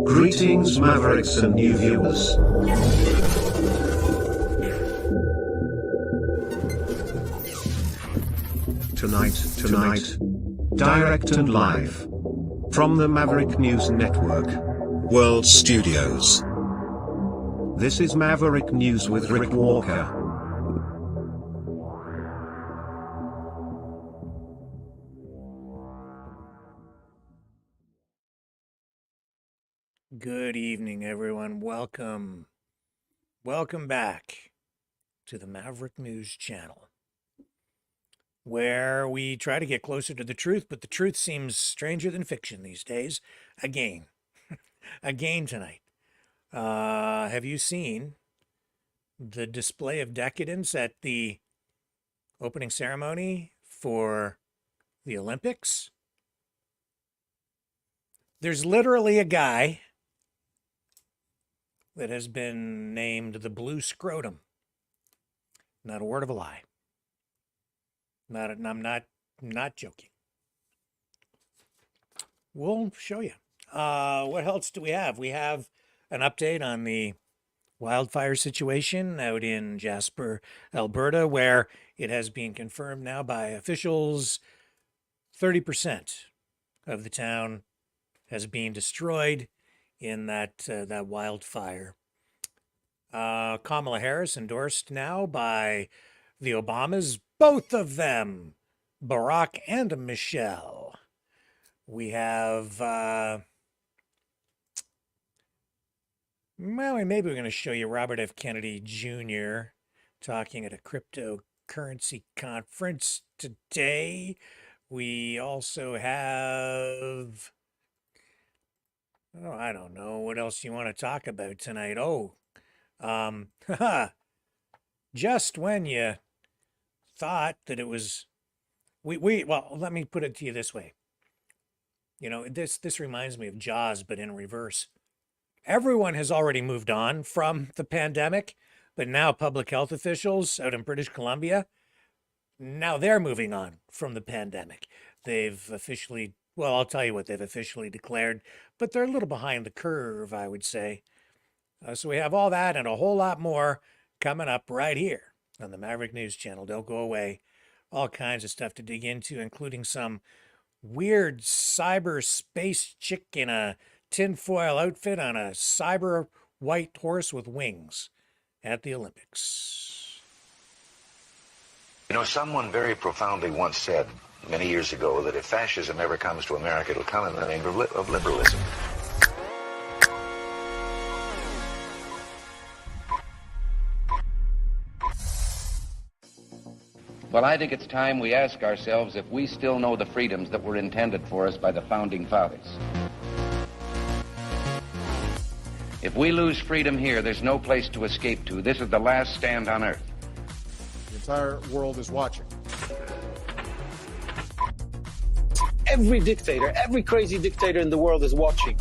Greetings Mavericks and new viewers. Tonight, direct and live, from the Maverick News Network, World Studios. This is Maverick News with Rick Walker. Good evening, everyone. Welcome back to the Maverick News channel, where we try to get closer to the truth, but the truth seems stranger than fiction these days. Again tonight. Have you seen the display of decadence at the opening ceremony for the Olympics? There's literally a guy that has been named the Blue Scrotum. Not a word of a lie. I'm not joking. We'll show you. What else do we have? We have an update on the wildfire situation out in Jasper, Alberta, where it has been confirmed now by officials 30% of the town has been destroyed in that wildfire. Kamala Harris endorsed now by the Obamas, both of them, Barack and Michelle. We have, maybe we're going to show you Robert F. Kennedy Jr. talking at a cryptocurrency conference today. We also have, I don't know what else you want to talk about tonight. Just when you thought that it was, well, let me put it to you this way. You know, this reminds me of Jaws, but in reverse. Everyone has already moved on from the pandemic, but now public health officials out in British Columbia, now they're moving on from the pandemic. They've officially, well, I'll tell you what they've officially declared, but they're a little behind the curve, I would say. So we have all that and a whole lot more coming up right here on the Maverick News channel. Don't go away. All kinds of stuff to dig into, including some weird cyberspace chick in a tinfoil outfit on a cyber white horse with wings at the Olympics. You know, someone very profoundly once said many years ago that if fascism ever comes to America, it'll come in the name of liberalism. Well, I think it's time we ask ourselves if we still know the freedoms that were intended for us by the Founding Fathers. If we lose freedom here, there's no place to escape to. This is the last stand on Earth. The entire world is watching. Every dictator, every crazy dictator in the world is watching.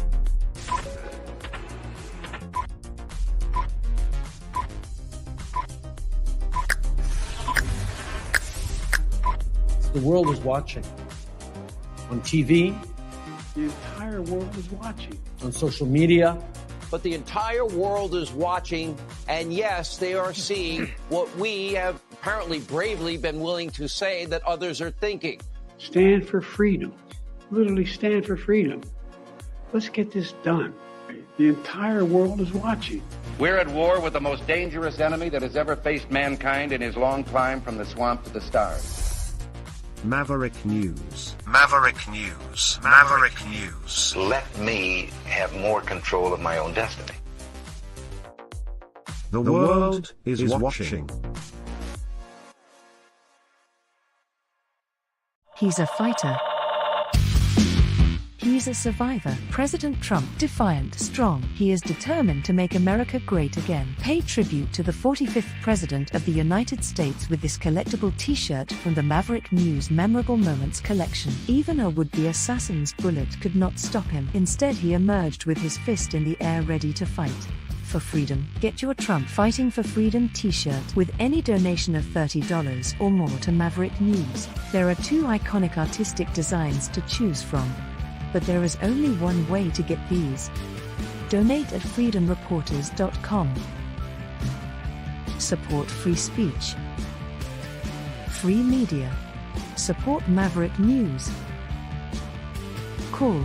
The world is watching. On TV, the entire world is watching. On social media. But the entire world is watching, and yes, they are seeing what we have apparently bravely been willing to say that others are thinking. Stand for freedom. Literally stand for freedom. Let's get this done. The entire world is watching. We're at war with the most dangerous enemy that has ever faced mankind in his long climb from the swamp to the stars. Maverick News. Maverick News. Maverick News. Let me have more control of my own destiny. The world is watching. He's a fighter. He's a survivor. President Trump, defiant, strong. He is determined to make America great again. Pay tribute to the 45th President of the United States with this collectible t-shirt from the Maverick News Memorable Moments collection. Even a would-be assassin's bullet could not stop him. Instead, he emerged with his fist in the air ready to fight. For freedom. Get your Trump Fighting for Freedom t-shirt with any donation of $30 or more to Maverick News. There are two iconic artistic designs to choose from. but there is only one way to get these. Donate at freedomreporters.com. Support free speech. Free media. Support Maverick News. Call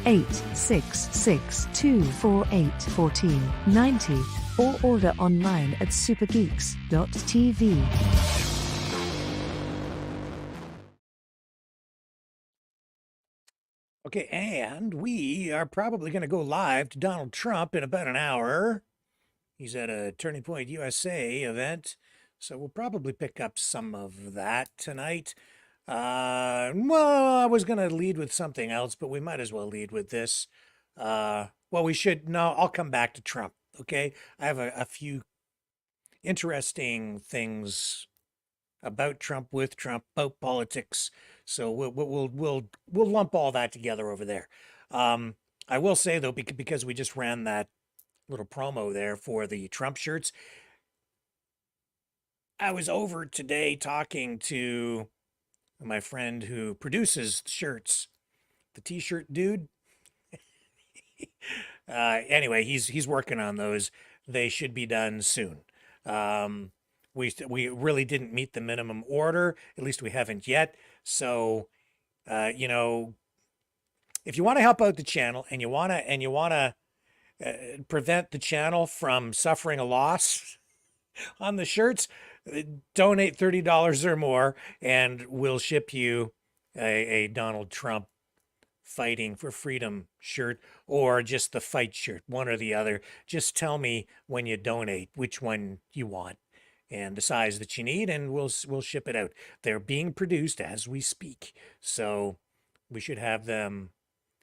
1-866-248-1490 or order online at supergeeks.tv. Okay, and we are probably going to go live to Donald Trump in about an hour. He's at a Turning Point USA event, so we'll probably pick up some of that tonight. Well, I was going to lead with something else, but we might as well lead with this. Well, we should, no, I'll come back to Trump, okay? I have a few interesting things about Trump, with Trump, about politics. So we'll lump all that together over there. I will say though, because we just ran that little promo there for the Trump shirts, I was over today talking to my friend who produces shirts, the t-shirt dude. Anyway, he's working on those. They should be done soon. We really didn't meet the minimum order. At least we haven't yet. So, you know, if you want to help out the channel and you want to prevent the channel from suffering a loss on the shirts, donate $30 or more, and we'll ship you a Donald Trump Fighting for Freedom shirt, or just the fight shirt, one or the other. Just tell me when you donate which one you want and the size that you need, and we'll ship it out. They're being produced as we speak, so we should have them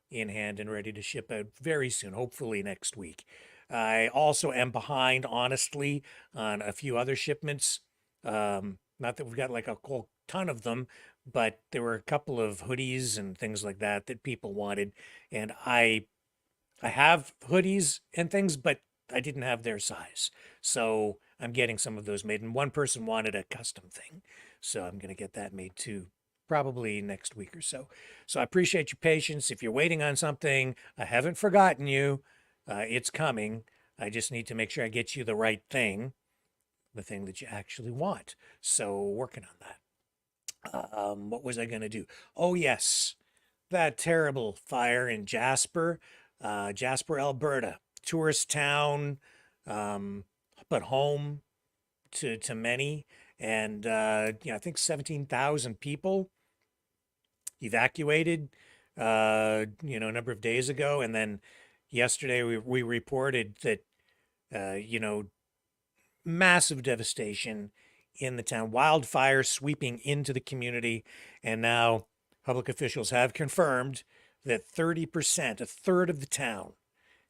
in hand and ready to ship out very soon, hopefully next week. I also am behind, honestly, on a few other shipments. Not that we've got like a whole ton of them, but there were a couple of hoodies and things like that that people wanted, and I have hoodies and things, but I didn't have their size, so I'm getting some of those made. And one person wanted a custom thing, so I'm going to get that made too, probably next week or so. So I appreciate your patience. If you're waiting on something, I haven't forgotten you. It's coming. I just need to make sure I get you the right thing, the thing that you actually want. So working on that. What was I going to do? Oh, yes, that terrible fire in Jasper, Alberta, tourist town, but home to many. And, I think 17,000 people evacuated, a number of days ago. And then yesterday we reported that, massive devastation in the town, wildfire sweeping into the community. And now public officials have confirmed that 30%, a third of the town,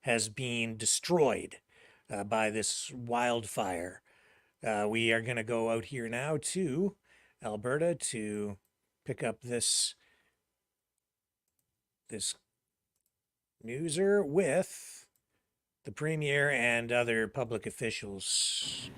has been destroyed by this wildfire. We are going to go out here now to Alberta to pick up this newser with the Premier and other public officials.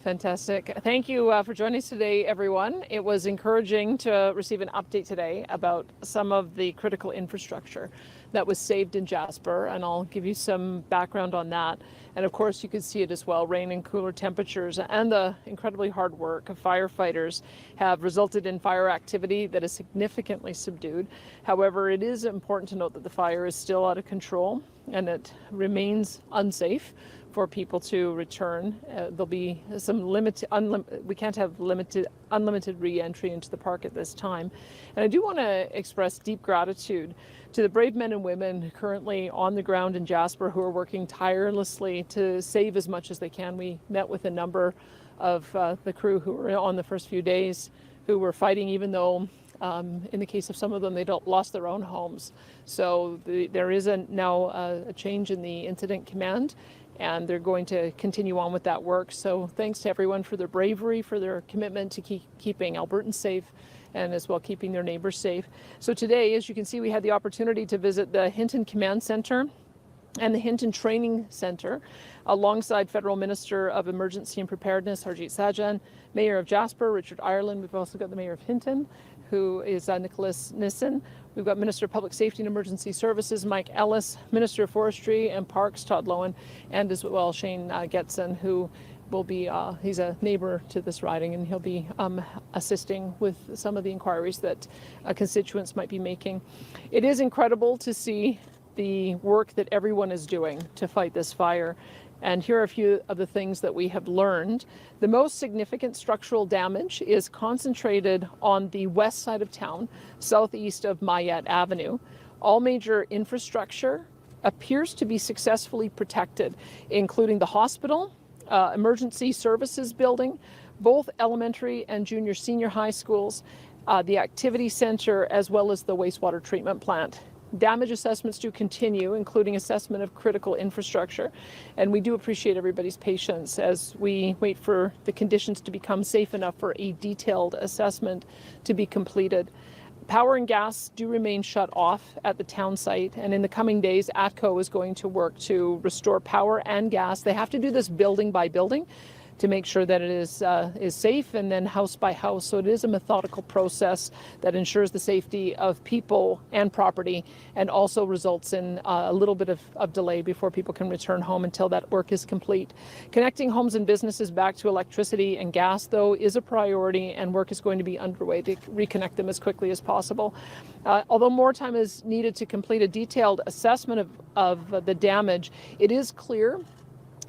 Fantastic. Thank you for joining us today, everyone. It was encouraging to receive an update today about some of the critical infrastructure that was saved in Jasper, and I'll give you some background on that. And of course, you can see it as well. Rain and cooler temperatures and the incredibly hard work of firefighters have resulted in fire activity that is significantly subdued. However, it is important to note that the fire is still out of control and it remains unsafe for people to return. There'll be some we can't have unlimited re-entry into the park at this time. And I do want to express deep gratitude to the brave men and women currently on the ground in Jasper who are working tirelessly to save as much as they can. We met with a number of the crew who were on the first few days who were fighting, even though in the case of some of them, they lost their own homes. So there is now a change in the incident command, and they're going to continue on with that work. So thanks to everyone for their bravery, for their commitment to keeping Albertans safe, and as well keeping their neighbors safe. So today, as you can see, we had the opportunity to visit the Hinton Command Center and the Hinton Training Center, alongside Federal Minister of Emergency and Preparedness, Harjit Sajjan, Mayor of Jasper, Richard Ireland. We've also got the Mayor of Hinton, who is Nicholas Nissen. We've got Minister of Public Safety and Emergency Services, Mike Ellis, Minister of Forestry and Parks, Todd Lowen, and as well Shane Getson, who will be, he's a neighbor to this riding, and he'll be assisting with some of the inquiries that constituents might be making. It is incredible to see the work that everyone is doing to fight this fire. And here are a few of the things that we have learned. The most significant structural damage is concentrated on the west side of town, southeast of Mayette Avenue. All major infrastructure appears to be successfully protected, including the hospital, emergency services building, both elementary and junior senior high schools, the activity center, as well as the wastewater treatment plant. Damage assessments do continue, including assessment of critical infrastructure. And we do appreciate everybody's patience as we wait for the conditions to become safe enough for a detailed assessment to be completed. Power and gas do remain shut off at the town site, and in the coming days, ATCO is going to work to restore power and gas. They have to do this building by building to make sure that it is safe, and then house by house. So it is a methodical process that ensures the safety of people and property, and also results in a little bit of delay before people can return home until that work is complete. Connecting homes and businesses back to electricity and gas, though, is a priority, and work is going to be underway to reconnect them as quickly as possible. Although more time is needed to complete a detailed assessment of the damage, it is clear,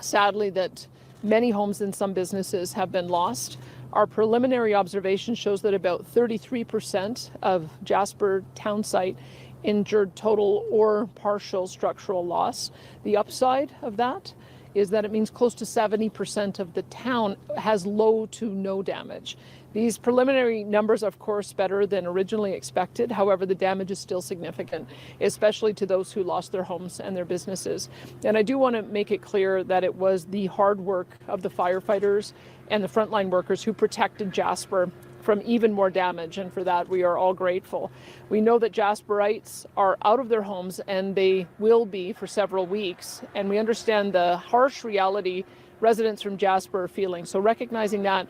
sadly, that many homes and some businesses have been lost. Our preliminary observation shows that about 33% of Jasper town site endured total or partial structural loss. The upside of that is that it means close to 70% of the town has low to no damage. These preliminary numbers, of course, better than originally expected. However, the damage is still significant, especially to those who lost their homes and their businesses. And I do want to make it clear that it was the hard work of the firefighters and the frontline workers who protected Jasper from even more damage, and for that we are all grateful. We know that Jasperites are out of their homes, and they will be for several weeks, and we understand the harsh reality residents from Jasper are feeling. So recognizing that,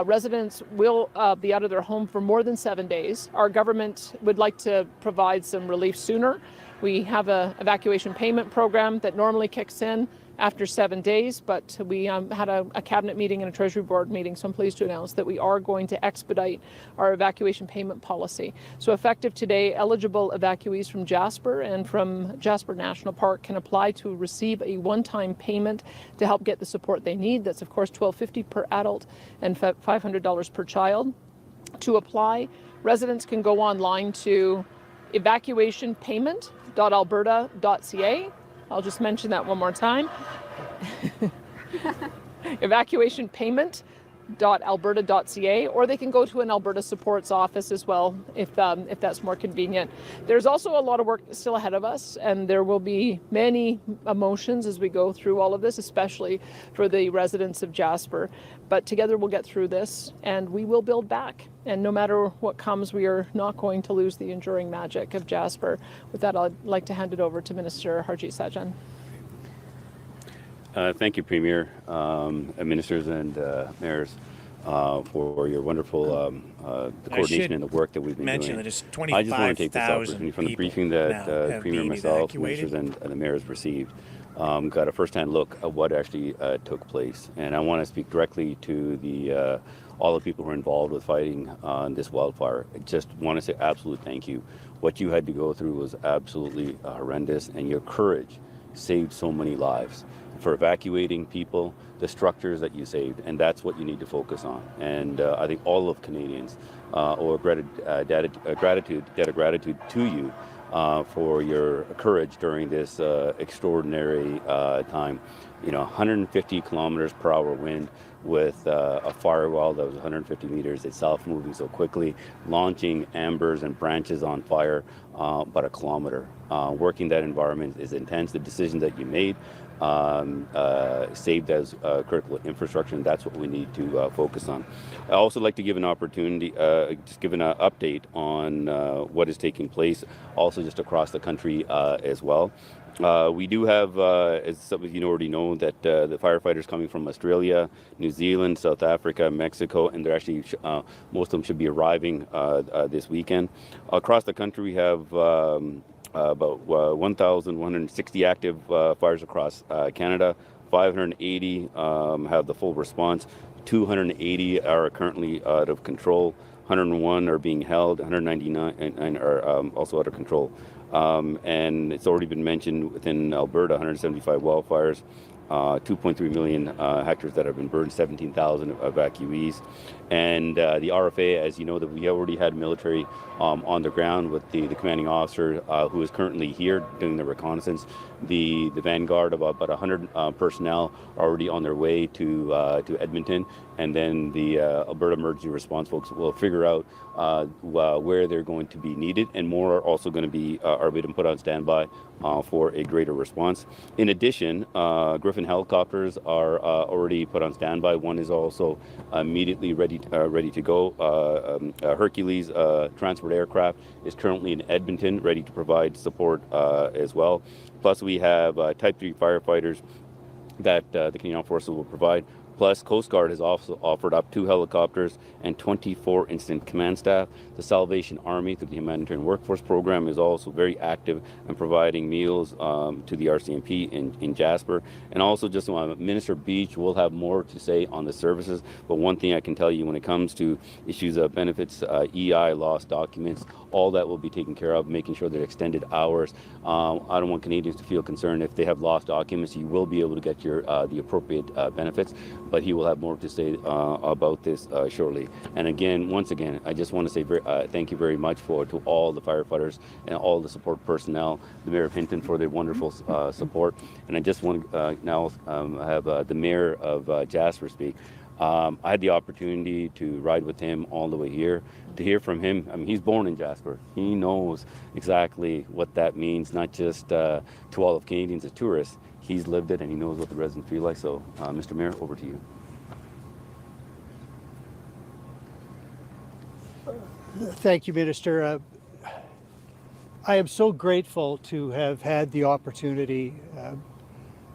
residents will be out of their home for more than 7 days. Our government would like to provide some relief sooner. We have an evacuation payment program that normally kicks in after 7 days, but we had a cabinet meeting and a Treasury Board meeting, so I'm pleased to announce that we are going to expedite our evacuation payment policy. So effective today, eligible evacuees from Jasper and from Jasper National Park can apply to receive a one-time payment to help get the support they need. That's of course $1,250 per adult and $500 per child. To apply, residents can go online to evacuationpayment.alberta.ca. I'll just mention that one more time. Evacuationpayment.alberta.ca, or they can go to an Alberta Supports office as well, if that's more convenient. There's also a lot of work still ahead of us, and there will be many emotions as we go through all of this, especially for the residents of Jasper. But together we'll get through this, and we will build back. And no matter what comes, we are not going to lose the enduring magic of Jasper. With that, I'd like to hand it over to Minister Harjit Sajjan. Thank you, Premier, ministers and mayors, for your wonderful the coordination and the work that we've been doing. That it's I just want to take this 25,000 opportunity from the briefing that Premier, myself, ministers, and the mayors received. Got a first-hand look at what actually took place, and I want to speak directly to the all the people who are involved with fighting this wildfire. I just want to say absolute thank you. What you had to go through was absolutely horrendous, and your courage saved so many lives. For evacuating people, the structures that you saved, and that's what you need to focus on. And I think all of Canadians owe a debt of gratitude to you for your courage during this extraordinary time. 150 kilometers per hour wind with a firewall that was 150 meters itself, moving so quickly, launching embers and branches on fire about a kilometer. Working that environment is intense. The decision that you made saved as critical infrastructure, and that's what we need to focus on. I also like to give an opportunity, just give an update on what is taking place also just across the country as well. We do have, as some of you already know, that the firefighters coming from Australia, New Zealand, South Africa, Mexico, and they're actually, most of them should be arriving this weekend. Across the country, we have about 1,160 active fires across Canada. 580 have the full response. 280 are currently out of control. 101 are being held. 199 are also out of control. And it's already been mentioned within Alberta, 175 wildfires, 2.3 million hectares that have been burned, 17,000 evacuees. And the RFA, as you know, that we already had military on the ground with the commanding officer who is currently here doing the reconnaissance. The vanguard of about 100 personnel are already on their way to Edmonton, and then the Alberta Emergency Response folks will figure out where they're going to be needed, and more are also going to be been put on standby for a greater response. In addition, Griffin helicopters are already put on standby. One is also immediately ready to go. Hercules transport aircraft is currently in Edmonton, ready to provide support as well. Plus, we have Type 3 firefighters that the Canadian Armed Forces will provide. Plus, Coast Guard has also offered up 2 helicopters and 24 incident command staff. The Salvation Army, through the Humanitarian Workforce Program, is also very active in providing meals to the RCMP in Jasper. And also, just Minister Beach will have more to say on the services. But one thing I can tell you when it comes to issues of benefits, EI, lost documents, all that will be taken care of, making sure that extended hours. I don't want Canadians to feel concerned if they have lost documents. You will be able to get your the appropriate benefits. But he will have more to say about this shortly. And again, once again, I just want to say thank you very much to all the firefighters and all the support personnel, the Mayor of Hinton for their wonderful support. And I just want to now have the Mayor of Jasper speak. I had the opportunity to ride with him all the way here, to hear from him. I mean, he's born in Jasper. He knows exactly what that means, not just to all of Canadians as tourists. He's lived it and he knows what the residents feel like. So, Mr. Mayor, over to you. Thank you, Minister. I am so grateful to have had the opportunity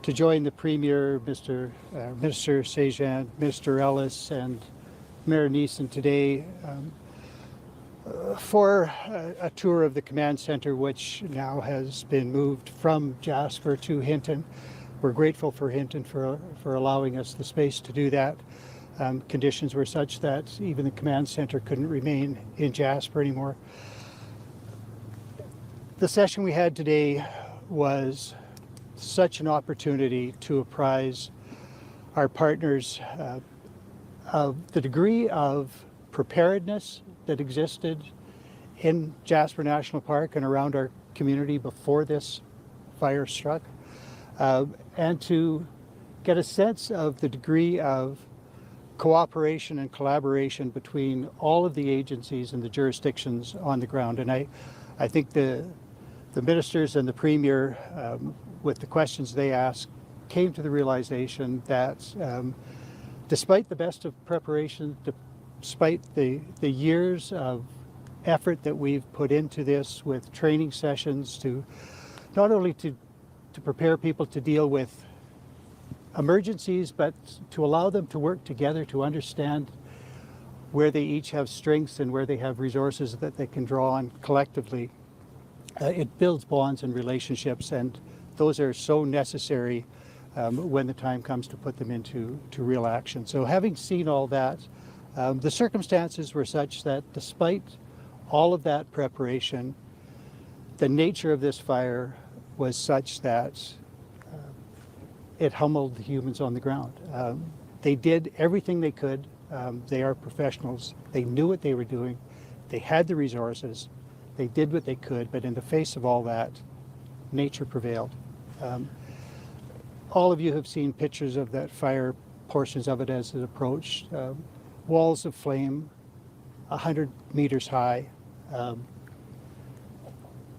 to join the Premier, Minister Sejan, Minister Ellis, and Mayor Neeson today for a tour of the command center, which now has been moved from Jasper to Hinton. We're grateful for Hinton for allowing us the space to do that. Conditions were such that even the command center couldn't remain in Jasper anymore. The session we had today was such an opportunity to apprise our partners of the degree of preparedness that existed in Jasper National Park and around our community before this fire struck, and to get a sense of the degree of cooperation and collaboration between all of the agencies and the jurisdictions on the ground. And I think the ministers and the Premier, with the questions they asked, came to the realization that despite the best of preparation, despite the years of effort that we've put into this with training sessions to not only to prepare people to deal with emergencies, but to allow them to work together to understand where they each have strengths and where they have resources that they can draw on collectively. It builds bonds and relationships, and those are so necessary when the time comes to put them into real action. So having seen all that, the circumstances were such that despite all of that preparation, the nature of this fire was such that it humbled the humans on the ground. They did everything they could. They are professionals. They knew what they were doing. They had the resources. They did what they could, but in the face of all that, nature prevailed. All of you have seen pictures of that fire, portions of it as it approached. Walls of flame, 100 meters high,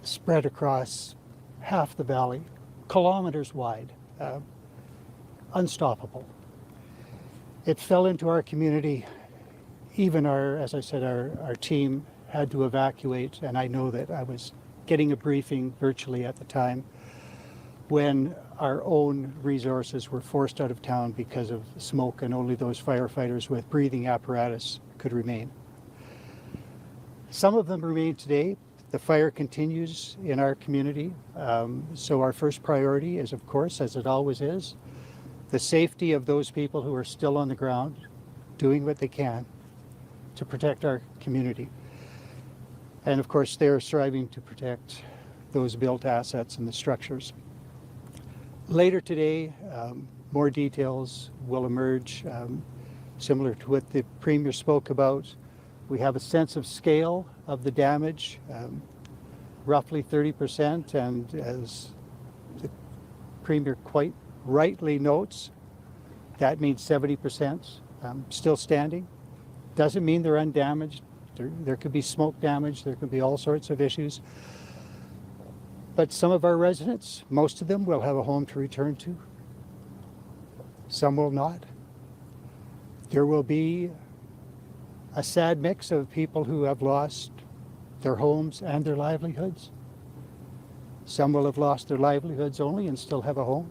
spread across half the valley, kilometers wide, unstoppable. It fell into our community. Even as I said, our team had to evacuate, and I know that I was getting a briefing virtually at the time. when our own resources were forced out of town because of smoke and only those firefighters with breathing apparatus could remain. Some of them remain today. The fire continues in our community. So our first priority is, of course, as it always is, the safety of those people who are still on the ground, doing what they can to protect our community. And of course, they're striving to protect those built assets and the structures. Later today, more details will emerge, similar to what the Premier spoke about. We have a sense of scale of the damage, roughly 30%, and as the Premier quite rightly notes, that means 70% still standing. Doesn't mean they're undamaged. There could be smoke damage, there could be all sorts of issues. But some of our residents, most of them, will have a home to return to. Some will not. There will be a sad mix of people who have lost their homes and their livelihoods. Some will have lost their livelihoods only and still have a home.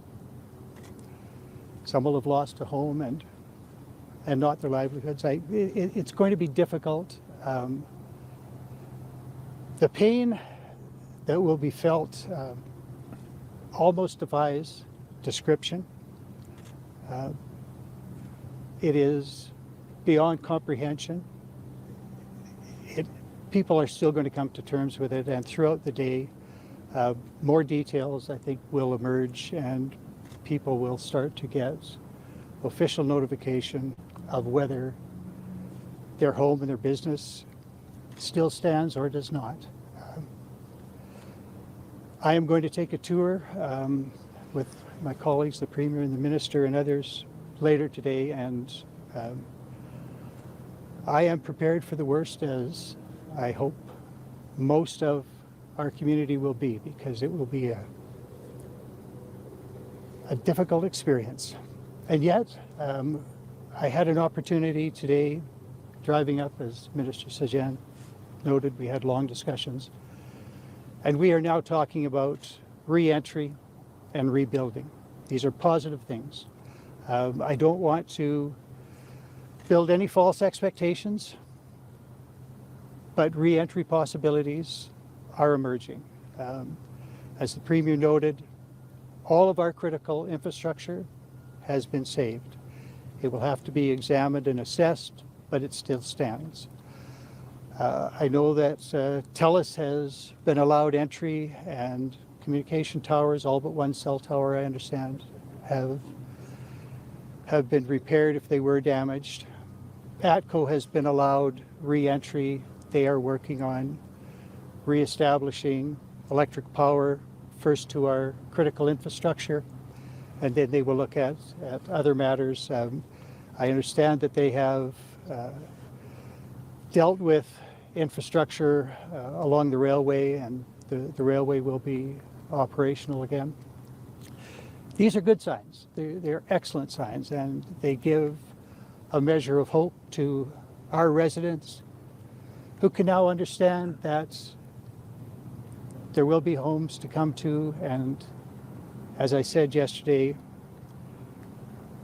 Some will have lost a home and not their livelihoods. It's going to be difficult. The pain that will be felt almost defies description. It is beyond comprehension. People are still going to come to terms with it, and throughout the day, more details, I think, will emerge, and people will start to get official notification of whether their home and their business still stands or does not. I am going to take a tour with my colleagues, the Premier and the Minister and others later today, and I am prepared for the worst, as I hope most of our community will be, because it will be a difficult experience. And yet, I had an opportunity today, driving up, as Minister Sajjan noted, we had long discussions, and we are now talking about re-entry and rebuilding. These are positive things. I don't want to build any false expectations, but re-entry possibilities are emerging. As the Premier noted, all of our critical infrastructure has been saved. It will have to be examined and assessed, but it still stands. I know that TELUS has been allowed entry, and communication towers, all but one cell tower, I understand, have been repaired if they were damaged. ATCO has been allowed re-entry. They are working on re-establishing electric power, first to our critical infrastructure, and then they will look at other matters. I understand that they have dealt with infrastructure along the railway, and the railway will be operational again. These are good signs. They're excellent signs, and they give a measure of hope to our residents, who can now understand that there will be homes to come to. And as I said yesterday,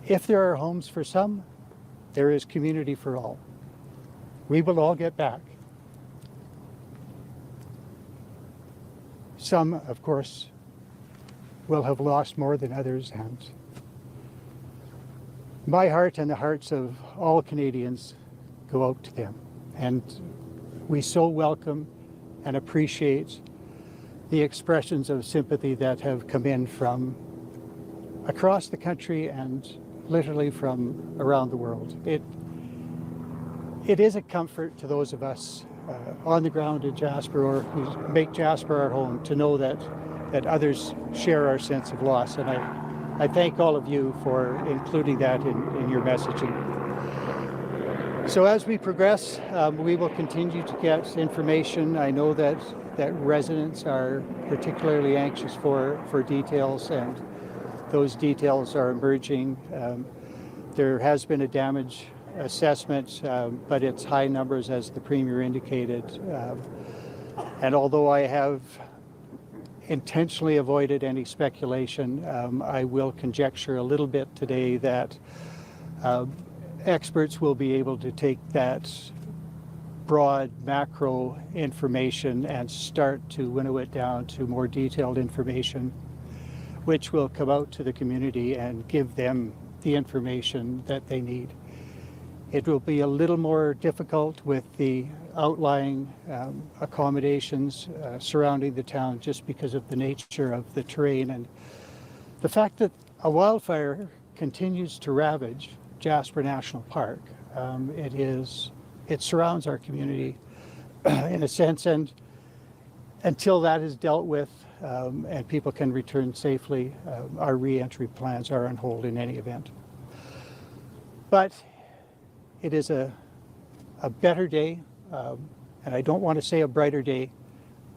if there are homes for some, there is community for all. We will all get back. Some, of course, will have lost more than others, and my heart and the hearts of all Canadians go out to them. And we so welcome and appreciate the expressions of sympathy that have come in from across the country and literally from around the world. It is a comfort to those of us on the ground in Jasper, or who make Jasper our home, to know that others share our sense of loss. And I thank all of you for including that in your messaging. So as we progress, we will continue to get information. I know that residents are particularly anxious for details, and those details are emerging. There has been a damage assessment, but it's high numbers, as the Premier indicated. And although I have intentionally avoided any speculation. I will conjecture a little bit today that experts will be able to take that broad macro information and start to winnow it down to more detailed information, which will come out to the community and give them the information that they need. It will be a little more difficult with the outlying accommodations surrounding the town just because of the nature of the terrain and the fact that a wildfire continues to ravage Jasper National Park. It surrounds our community in a sense, and until that is dealt with and people can return safely, our re-entry plans are on hold in any event. But it is a better day, and I don't want to say a brighter day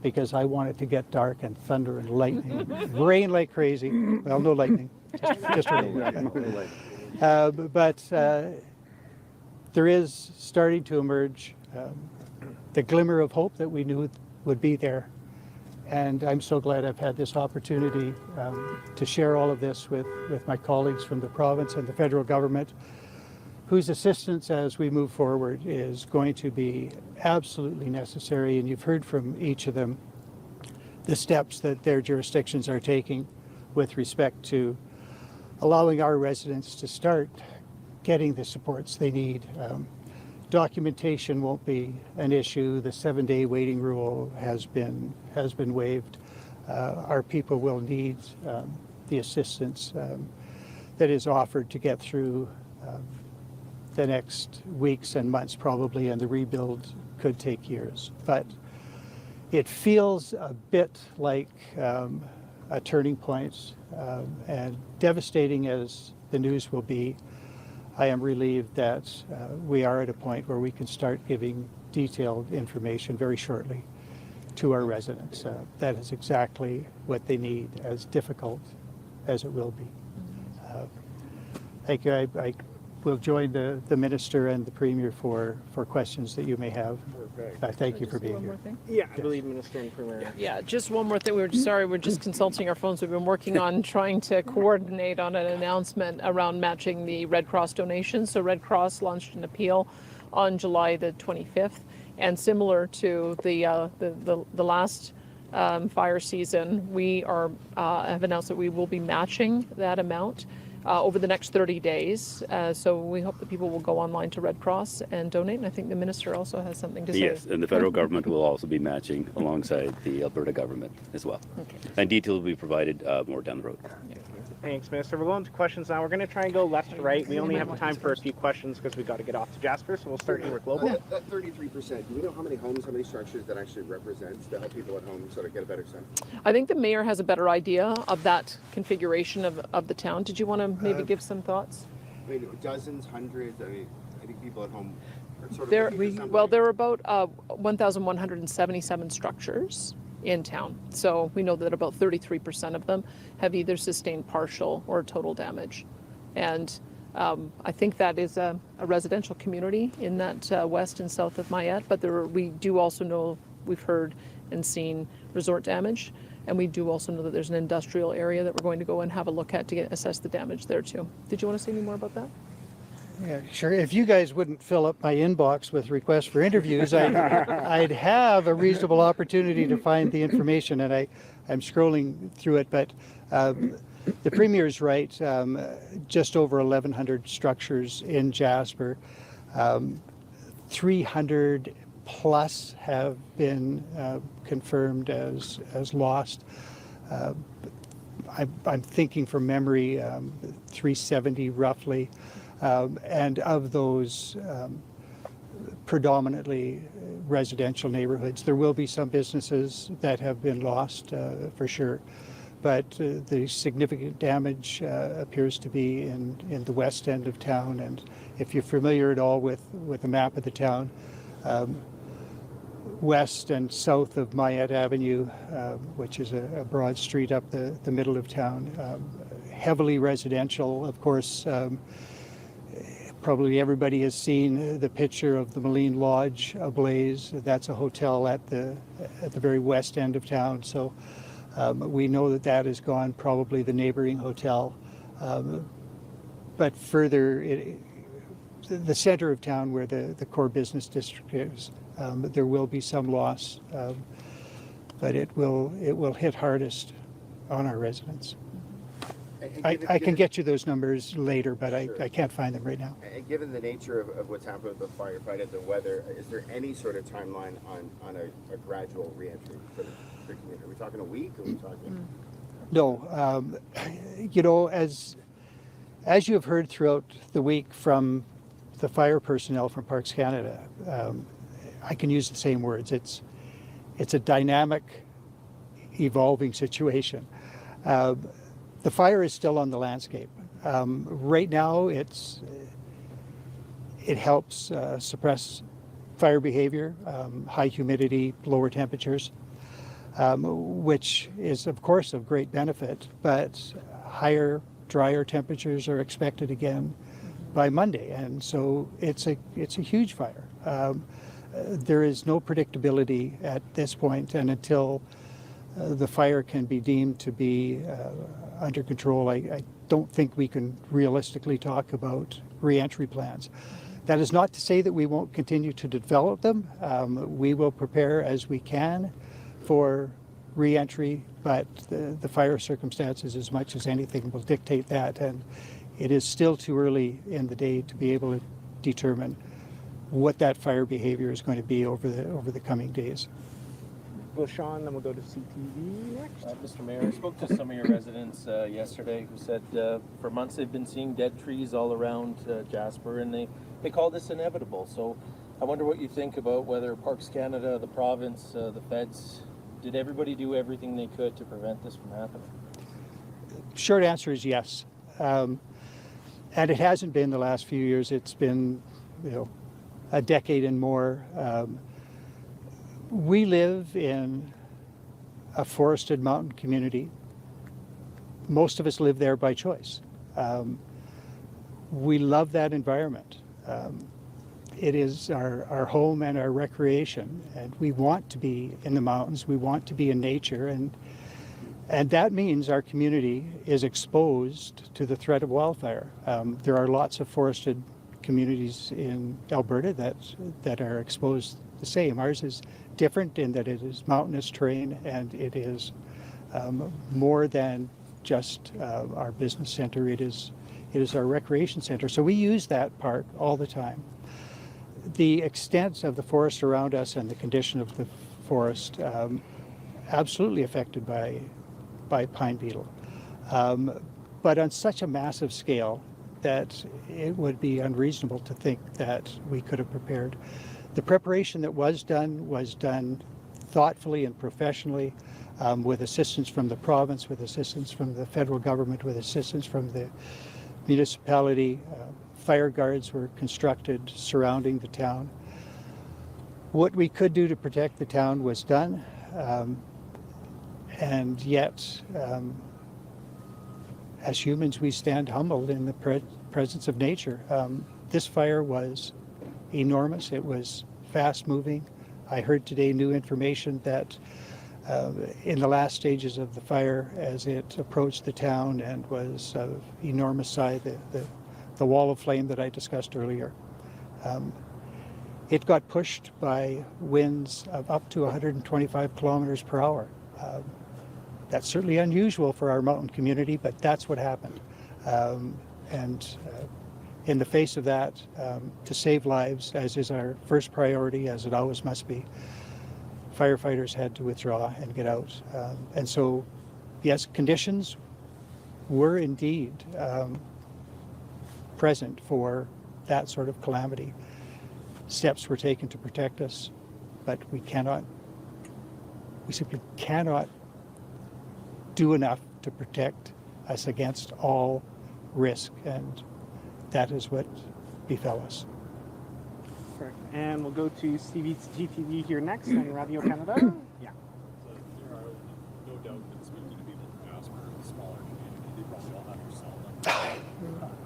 because I want it to get dark and thunder and lightning, rain like crazy. Well, no lightning, just rain. But there is starting to emerge the glimmer of hope that we knew would be there. And I'm so glad I've had this opportunity to share all of this with my colleagues from the province and the federal government, whose assistance as we move forward is going to be absolutely necessary. And you've heard from each of them the steps that their jurisdictions are taking with respect to allowing our residents to start getting the supports they need. Documentation won't be an issue. The 7-day waiting rule has been waived. Our people will need the assistance that is offered to get through the next weeks and months probably, and the rebuild could take years. But it feels a bit like a turning point, and devastating as the news will be, I am relieved that we are at a point where we can start giving detailed information very shortly to our residents. That is exactly what they need, as difficult as it will be. Thank you. I will join the Minister and the Premier for questions that you may have. Thank you for being here. Yeah, I believe Minister and Premier. Yeah, just one more thing. We're just consulting our phones. We've been working on trying to coordinate on an announcement around matching the Red Cross donations. So Red Cross launched an appeal on July the 25th, and similar to the last fire season, we have announced that we will be matching that amount over the next 30 days. So we hope that people will go online to Red Cross and donate. And I think the Minister also has something to say. Yes, and the federal government will also be matching alongside the Alberta government as well. Okay. And detail will be provided more down the road. Yeah. Thanks, Minister. We're going to questions now. We're going to try and go left to right. We only have time for a few questions because we've got to get off to Jasper, so we'll start here with Global. That 33%, do we know how many homes, how many structures that actually represents to help people at home sort of get a better sense? I think the Mayor has a better idea of that configuration of the town. Did you want to maybe give some thoughts? I mean, dozens, hundreds, I think people at home are sort of... There are about 1,177 structures in town. So we know that about 33% of them have either sustained partial or total damage. And I think that is a residential community in that west and south of Mayette, but we do also know, we've heard and seen resort damage, and we do also know that there's an industrial area that we're going to go and have a look at to assess the damage there too. Did you want to say any more about that? Yeah, sure. If you guys wouldn't fill up my inbox with requests for interviews, I'd have a reasonable opportunity to find the information, and I'm scrolling through it. But the Premier's right, just over 1,100 structures in Jasper. 300 plus have been confirmed as lost. I'm thinking from memory, 370 roughly. And of those predominantly residential neighborhoods, there will be some businesses that have been lost for sure, but the significant damage appears to be in the west end of town. And if you're familiar at all with the map of the town, west and south of Mayette Avenue, which is a broad street up the middle of town, heavily residential, of course. Probably everybody has seen the picture of the Moline Lodge ablaze. That's a hotel at the very west end of town. So We know that that is gone, probably the neighboring hotel. But further, the center of town where the core business district is, there will be some loss, but it will hit hardest on our residents. I can get you those numbers later, but I can't find them right now. And given the nature of what's happened with the firefight, the weather, is there any sort of timeline on a gradual reentry for the community? Are we talking a week? Or are we talking? No, you know, as you have heard throughout the week from the fire personnel from Parks Canada, I can use the same words. It's a dynamic, evolving situation. The fire is still on the landscape. Right now, it helps suppress fire behavior, high humidity, lower temperatures, which is, of course, of great benefit, but higher, drier temperatures are expected again by Monday, and so it's a huge fire. There is no predictability at this point, and until the fire can be deemed to be under control, I don't think we can realistically talk about reentry plans. That is not to say that we won't continue to develop them. We will prepare as we can for reentry, but the fire circumstances, as much as anything, will dictate that, and it is still too early in the day to be able to determine what that fire behavior is going to be over the coming days. Well, Sean, then we'll go to CTV next. Mr. Mayor, I spoke to some of your residents yesterday who said for months they've been seeing dead trees all around Jasper, and they call this inevitable. So I wonder what you think about whether Parks Canada, the province, the feds, did everybody do everything they could to prevent this from happening? Short answer is yes. And it hasn't been the last few years. It's been, you know, a decade and more. We live in a forested mountain community. Most of us live there by choice. We love that environment. It is our home and our recreation, and we want to be in the mountains. We want to be in nature, and that means our community is exposed to the threat of wildfire. There are lots of forested communities in Alberta that are exposed the same. Ours is different in that it is mountainous terrain, and it is more than just our business center. It is our recreation center. So we use that part all the time. The extent of the forest around us and the condition of the forest absolutely affected by pine beetle, but on such a massive scale that it would be unreasonable to think that we could have prepared. The preparation that was done thoughtfully and professionally, with assistance from the province, with assistance from the federal government, with assistance from the municipality. Fire guards were constructed surrounding the town. What we could do to protect the town was done, and yet, as humans, we stand humbled in the presence of nature. This fire was enormous. It was fast-moving. I heard today new information that in the last stages of the fire, as it approached the town and was of enormous size, the wall of flame that I discussed earlier, it got pushed by winds of up to 125 kilometers per hour. That's certainly unusual for our mountain community, but that's what happened. In the face of that, to save lives, as is our first priority, as it always must be, firefighters had to withdraw and get out. And so, yes, conditions were indeed present for that sort of calamity. Steps were taken to protect us, but we simply cannot do enough to protect us against all risk, and that is what befell us. Correct. And we'll go to GTV here next on Radio Canada. Yeah. So there are no doubt that speaking to people from Jasper, the smaller community, they probably all have your cell number.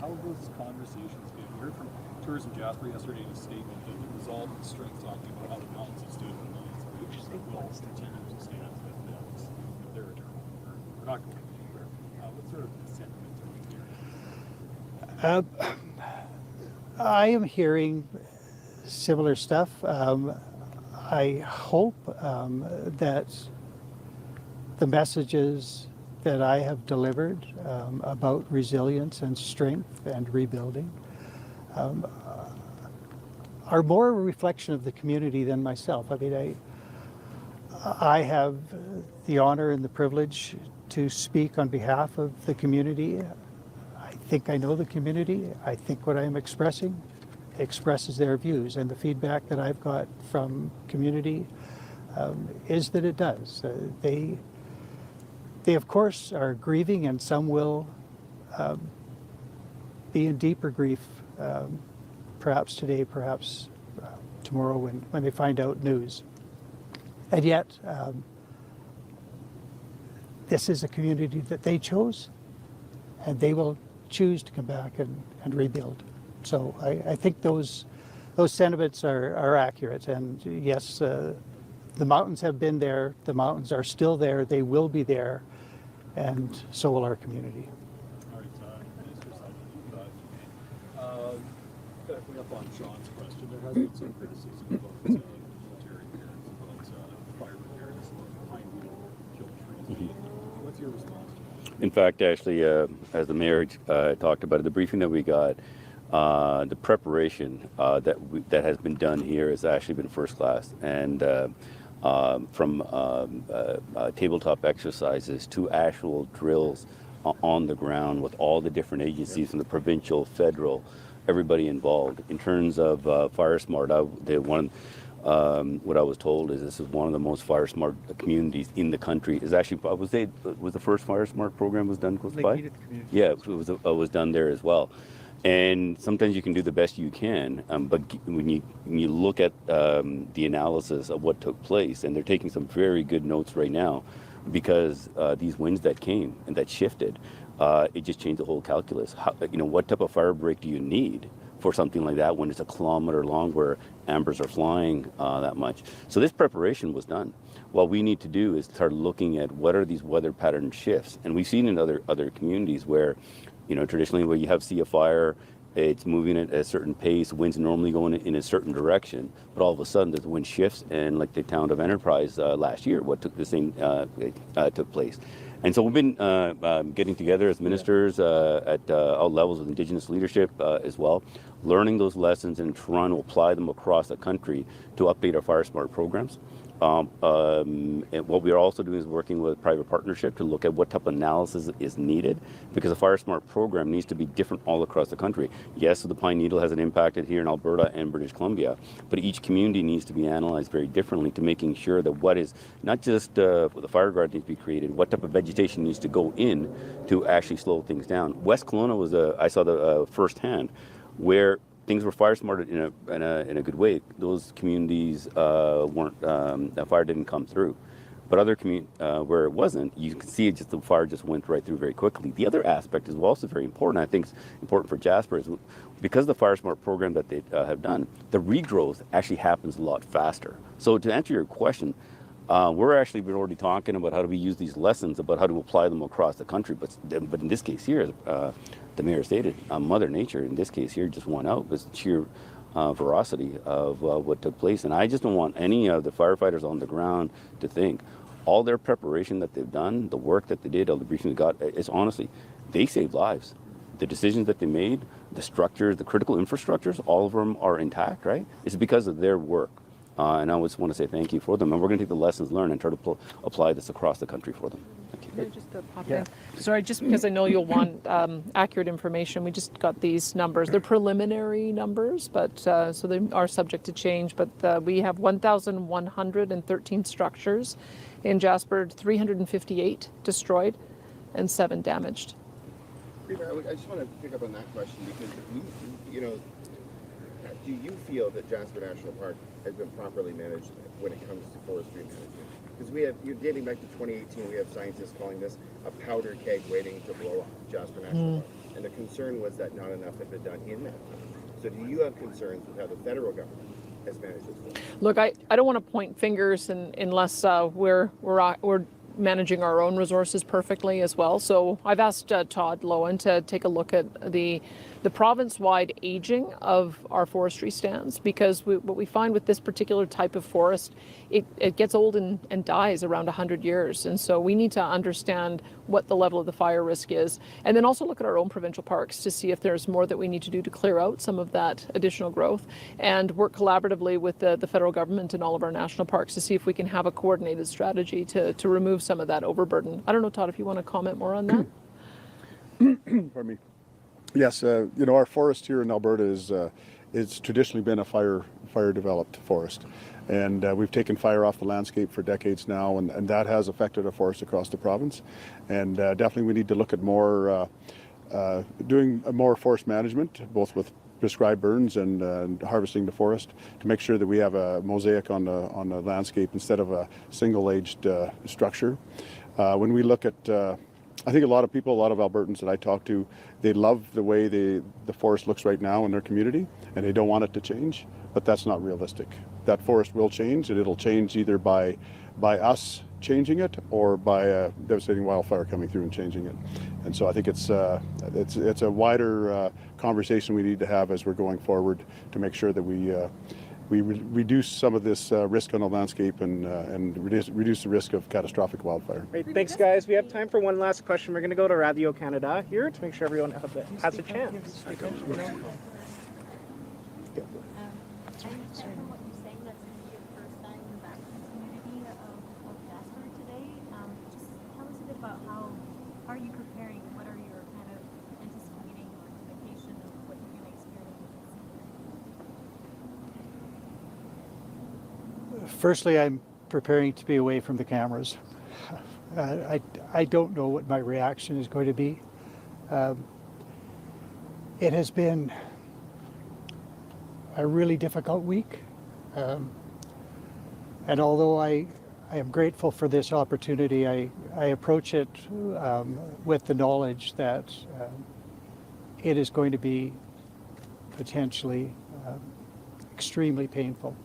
How have those conversations been? We heard from Tourism Jasper yesterday in a statement that the resolve and strength talking about how the mountains have stood for millions of years and will continue to stand with their return. we're not going anywhere. What sort of sentiments are we hearing? I am hearing similar stuff. I hope that the messages that I have delivered about resilience and strength and rebuilding are more a reflection of the community than myself. I mean, I have the honor and the privilege to speak on behalf of the community. I think I know the community. I think what I am expressing expresses their views, and the feedback that I've got from community is that it does. They of course are grieving, and some will be in deeper grief, perhaps today, perhaps tomorrow when they find out news. And yet, this is a community that they chose, and they will choose to come back and rebuild. So I think those sentiments are accurate. And yes, the mountains have been there, the mountains are still there, they will be there, and so will our community. All right, Minister Simon, backing up on Sean's question, there has been some criticism about military appearance, about fire preparedness, pine beetle killed trees. What's your response to that? In fact, actually, as the mayor talked about it, the briefing that we got, the preparation that has been done here has actually been first class, and from tabletop exercises to actual drills on the ground with all the different agencies from the provincial, federal, everybody involved. In terms of fire smart, what I was told is this is one of the most fire smart communities in the country. Is actually was the first fire smart program was done close by? Yeah, it was done there as well. And sometimes you can do the best you can, but when you look at the analysis of what took place, and they're taking some very good notes right now, because these winds that came and that shifted, it just changed the whole calculus. What type of fire break do you need for something like that when it's a kilometer long, where ambers are flying that much? So this preparation was done. What we need to do is start looking at what are these weather pattern shifts, and we've seen in other communities where, traditionally where you see a fire, it's moving at a certain pace, winds normally going in a certain direction, but all of a sudden the wind shifts, and like the town of Enterprise last year, what took the same took place. And so we've been getting together as ministers at all levels of Indigenous leadership as well, learning those lessons and trying to apply them across the country to update our fire smart programs. And what we are also doing is working with private partnership to look at what type of analysis is needed, because a fire smart program needs to be different all across the country. Yes, the pine needle has an impact here in Alberta and British Columbia, but each community needs to be analyzed very differently to making sure that what is not just the fire guard needs to be created, what type of vegetation needs to go in to actually slow things down. West Kelowna was I saw the firsthand where things were fire smarted in a good way. Those communities weren't, that fire didn't come through. But other communities where it wasn't, you can see the fire just went right through very quickly. The other aspect is also very important. I think it's important for Jasper is because the fire smart program that they have done, the regrowth actually happens a lot faster. So to answer your question, we're actually been already talking about how do we use these lessons, about how to apply them across the country. But in this case here, the mayor stated, Mother Nature in this case here just won out with sheer ferocity of what took place. And I just don't want any of the firefighters on the ground to think all their preparation that they've done, the work that they did, all the briefing they got, is honestly, they saved lives. The decisions that they made, the structures, the critical infrastructures, all of them are intact, right? It's because of their work. And I just want to say thank you for them. And we're going to take the lessons learned and try to apply this across the country for them. Thank you. Can I just pop in? Sorry, just because I know you'll want accurate information. We just got these numbers. They're preliminary numbers, but so they are subject to change. But we have 1,113 structures in Jasper, 358 destroyed, and 7 damaged. Premier, I just want to pick up on that question because do you feel that Jasper National Park has been properly managed when it comes to forestry management? Because you're dating back to 2018, we have scientists calling this a powder keg waiting to blow up Jasper National Park. And the concern was that not enough had been done in that time. So do you have concerns with how the federal government has managed this? Look, I don't want to point fingers unless we're managing our own resources perfectly as well. So I've asked Todd Lowen to take a look at the province-wide aging of our forestry stands, because what we find with this particular type of forest, it gets old and dies around 100 years. And so we need to understand what the level of the fire risk is, and then also look at our own provincial parks to see if there's more that we need to do to clear out some of that additional growth, and work collaboratively with the federal government and all of our national parks to see if we can have a coordinated strategy to remove some of that overburden. I don't know, Todd, if you want to comment more on that. Pardon me. Yes, our forest here in Alberta it's traditionally been a fire-developed forest, and we've taken fire off the landscape for decades now, and that has affected our forests across the province. And definitely we need to look at doing more forest management, both with prescribed burns and harvesting the forest, to make sure that we have a mosaic on the landscape instead of a single-aged structure. When we look at I think a lot of Albertans that I talk to, they love the way the forest looks right now in their community, and they don't want it to change, but that's not realistic. That forest will change, and it'll change either by us changing it or by a devastating wildfire coming through and changing it. And so I think it's a wider conversation we need to have as we're going forward to make sure that we reduce some of this risk on the landscape and reduce the risk of catastrophic wildfire. Great, thanks guys. We have time for one last question. We're going to go to Radio Canada here to make sure everyone has a chance. Are you preparing? What are your kind of anticipating or expectation of what you're going to experience? Firstly, I'm preparing to be away from the cameras. I don't know what my reaction is going to be. It has been a really difficult week. And although I am grateful for this opportunity, I approach it with the knowledge that it is going to be potentially extremely painful.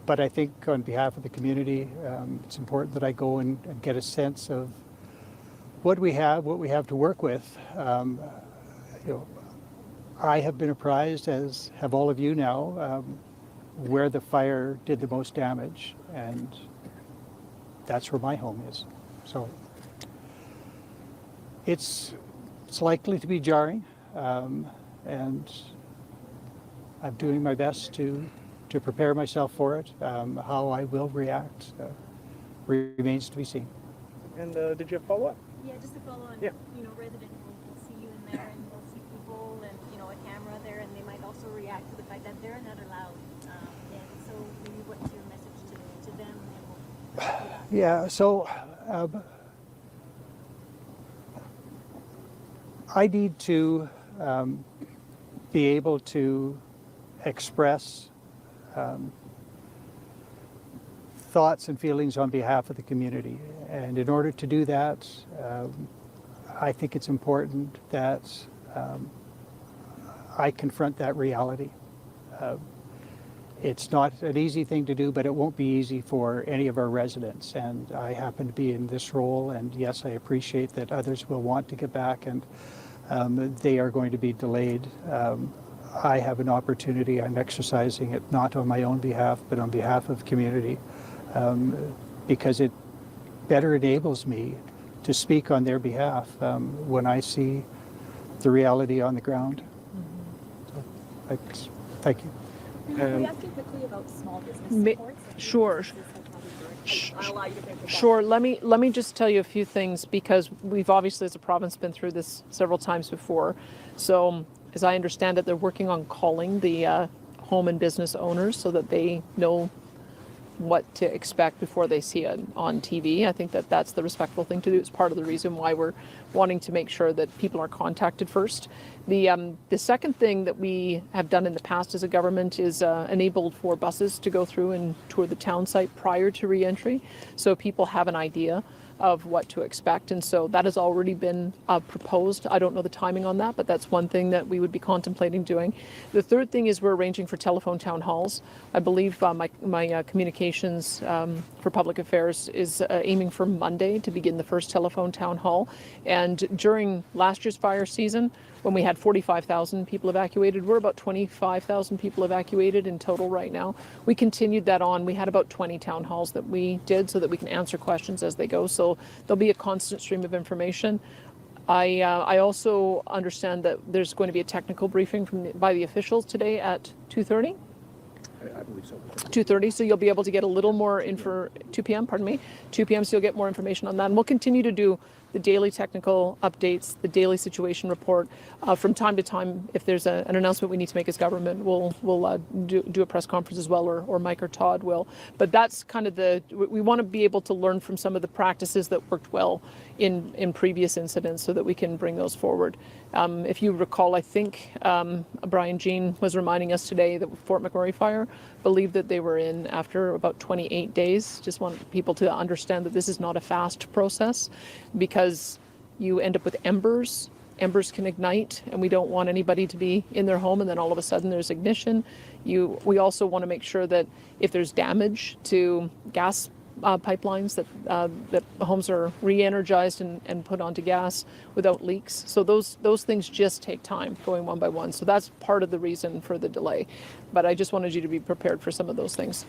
But I think on behalf of the community, it's important that I go and get a sense of what we have to work with. I have been apprised, as have all of you now, where the fire did the most damage, and that's where my home is. So it's likely to be jarring, and I'm doing my best to prepare myself for it. How I will react remains to be seen. And did you have follow-up? Yeah, just to follow on. Yeah. Residents will see you in there, and they'll see people and a camera there, and they might also react to the fact that they're not allowed. And so, maybe what's your message to them? Yeah. So I need to be able to express thoughts and feelings on behalf of the community. And in order to do that, I think it's important that I confront that reality. It's not an easy thing to do, but it won't be easy for any of our residents. And I happen to be in this role, and yes, I appreciate that others will want to get back, and they are going to be delayed. I have an opportunity. I'm exercising it not on my own behalf, but on behalf of the community, because it better enables me to speak on their behalf when I see the reality on the ground. So, thank you. Can we ask you quickly about small business supports? Sure. Let me just tell you a few things, because we've obviously as a province been through this several times before. So as I understand it, they're working on calling the home and business owners so that they know what to expect before they see it on TV. I think that's the respectful thing to do. It's part of the reason why we're wanting to make sure that people are contacted first. The second thing that we have done in the past as a government is enabled for buses to go through and tour the town site prior to re-entry, so people have an idea of what to expect. And so that has already been proposed. I don't know the timing on that, but that's one thing that we would be contemplating doing. The third thing is we're arranging for telephone town halls. I believe my communications for public affairs is aiming for Monday to begin the first telephone town hall. And during last year's fire season, when we had 45,000 people evacuated, we're about 25,000 people evacuated in total right now. We continued that on. We had about 20 town halls that we did so that we can answer questions as they go. So there'll be a constant stream of information. I also understand that there's going to be a technical briefing by the officials today at 2:30. I believe so. 2:30, so you'll be able to get a little more 2 p.m., pardon me, 2 p.m., so you'll get more information on that. And we'll continue to do the daily technical updates, the daily situation report. From time to time, if there's an announcement we need to make as government, we'll do a press conference as well, or Mike or Todd will. But that's kind of we want to be able to learn from some of the practices that worked well in previous incidents so that we can bring those forward. If you recall, I think Brian Jean was reminding us today that Fort McMurray fire, believed that they were in after about 28 days. Just want people to understand that this is not a fast process because you end up with embers. Embers can ignite, and we don't want anybody to be in their home and then all of a sudden there's ignition. We also want to make sure that if there's damage to gas pipelines, that homes are re-energized and put onto gas without leaks. So those things just take time going one by one. So that's part of the reason for the delay. But I just wanted you to be prepared for some of those things.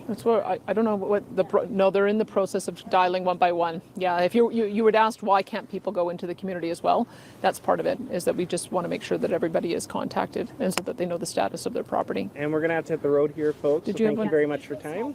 That's what I don't know what no, they're in the process of dialing one by one. Yeah, if you were asked why can't people go into the community as well, that's part of it, is that we just want to make sure that everybody is contacted and so that they know the status of their property. And we're going to have to hit the road here, folks. Thank you very much for your time.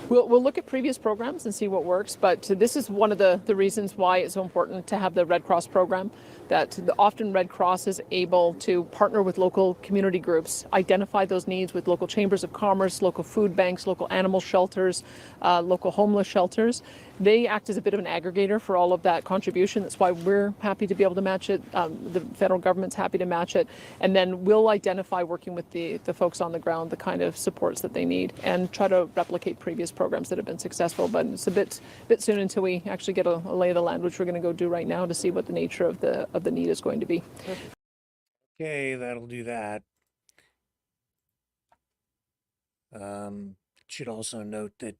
We'll look at previous programs and see what works, but this is one of the reasons why it's so important to have the Red Cross program, that often Red Cross is able to partner with local community groups, identify those needs with local chambers of commerce, local food banks, local animal shelters, local homeless shelters. They act as a bit of an aggregator for all of that contribution. That's why we're happy to be able to match it. The federal government's happy to match it. And then we'll identify, working with the folks on the ground, the kind of supports that they need and try to replicate previous programs that have been successful. But it's a bit soon until we actually get a lay of the land, which we're going to go do right now to see what the nature of the need is going to be. Okay, that'll do that. Should also note that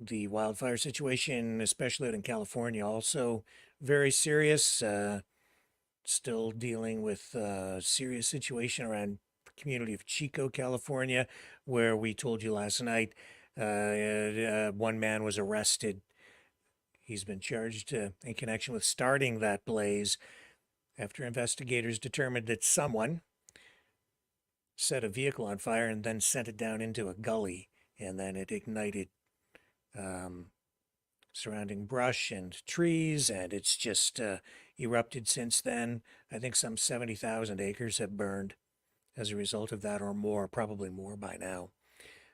the wildfire situation, especially out in California, also very serious. Still dealing with a serious situation around the community of Chico, California, where we told you last night one man was arrested. He's been charged in connection with starting that blaze after investigators determined that someone set a vehicle on fire and then sent it down into a gully, and then it ignited surrounding brush and trees, and it's just erupted since then. I think some 70,000 acres have burned as a result of that, or more, probably more by now.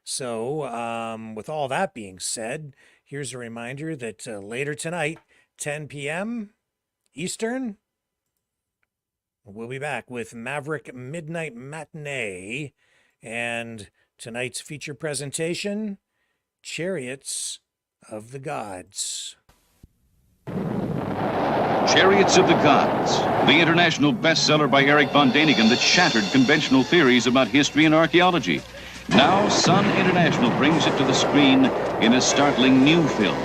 So with all that being said, here's a reminder that later tonight, 10 p.m. Eastern, we'll be back with Maverick Midnight Matinee, and tonight's feature presentation, Chariots of the Gods. Chariots of the Gods, the international bestseller by Eric von Däniken that shattered conventional theories about history and archaeology. Now Sun International brings it to the screen in a startling new film.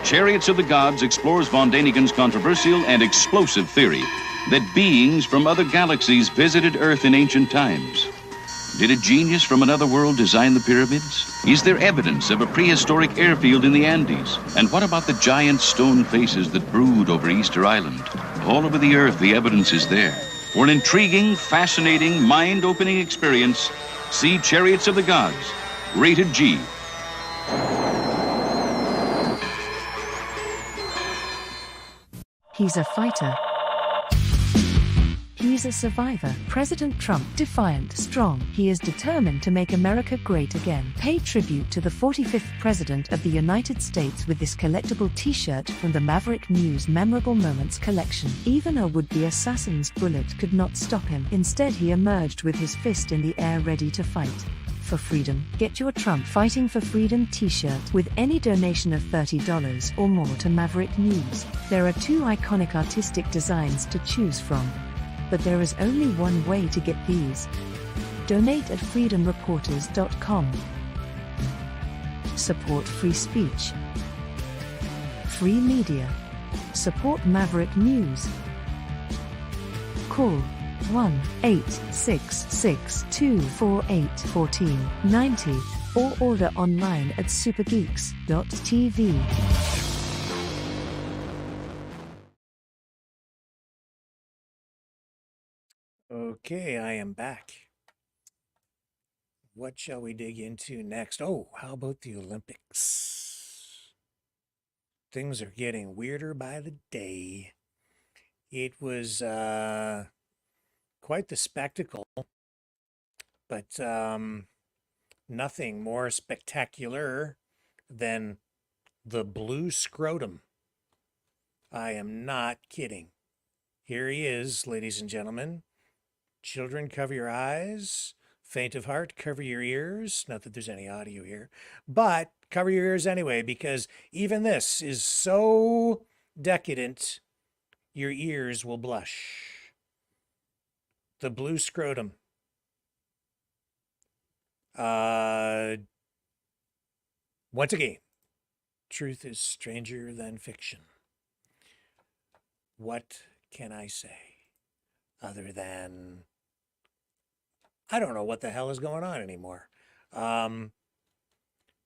Chariots of the Gods explores von Däniken's controversial and explosive theory that beings from other galaxies visited Earth in ancient times. Did a genius from another world design the pyramids? Is there evidence of a prehistoric airfield in the Andes? And what about the giant stone faces that brood over Easter Island? All over the Earth, the evidence is there. For an intriguing, fascinating, mind-opening experience, see Chariots of the Gods, rated G. He's a fighter. He's He's a survivor. President Trump, defiant, strong. He is determined to make America great again. Pay tribute to the 45th President of the United States with this collectible t-shirt from the Maverick News Memorable Moments collection. Even a would-be assassin's bullet could not stop him. Instead, he emerged with his fist in the air ready to fight. For freedom. Get your Trump Fighting for Freedom t-shirt with any donation of $30 or more to Maverick News. There are 2 iconic artistic designs to choose from. But there is only one way to get these. Donate at freedomreporters.com. Support free speech. Free media. Support Maverick News. Call 1-866-248-1490 or order online at supergeeks.tv. Okay, I am back. What shall we dig into next? Oh, how about the Olympics? Things are getting weirder by the day. It was quite the spectacle, but nothing more spectacular than the blue scrotum. I am not kidding. Here he is, ladies and gentlemen. Children, cover your eyes. Faint of heart, cover your ears. Not that there's any audio here, but cover your ears anyway, because even this is so decadent, your ears will blush. The blue scrotum. Once again, truth is stranger than fiction. What can I say other than I don't know what the hell is going on anymore.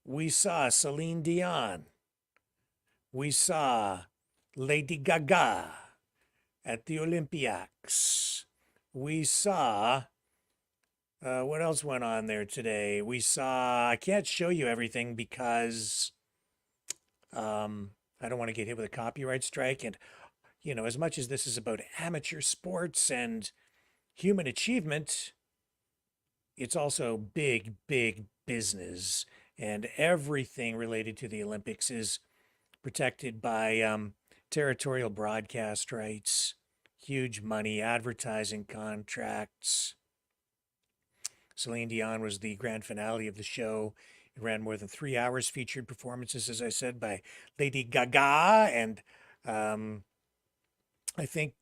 We saw Celine Dion. We saw Lady Gaga at the Olympics. We saw, what else went on there today? We saw, I can't show you everything because I don't want to get hit with a copyright strike. And, you know, as much as this is about amateur sports and human achievement, it's also big, big business. And everything related to the Olympics is protected by territorial broadcast rights, huge money, advertising contracts. Celine Dion was the grand finale of the show. It ran more than 3 hours, featured performances, as I said, by Lady Gaga and I think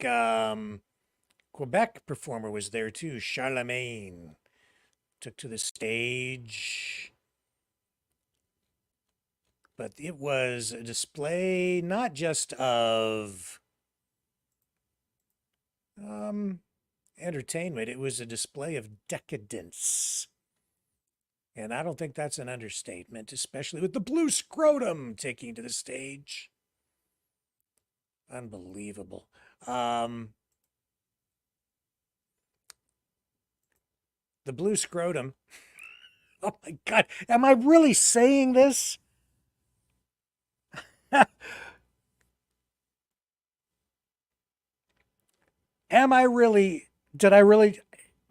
Quebec performer was there too, Charlemagne. Took to the stage. But it was a display not just of entertainment, it was a display of decadence. And I don't think that's an understatement, especially with the blue scrotum taking to the stage. Unbelievable. The blue scrotum. Oh my God. Am I really saying this? Am I really? Did I really?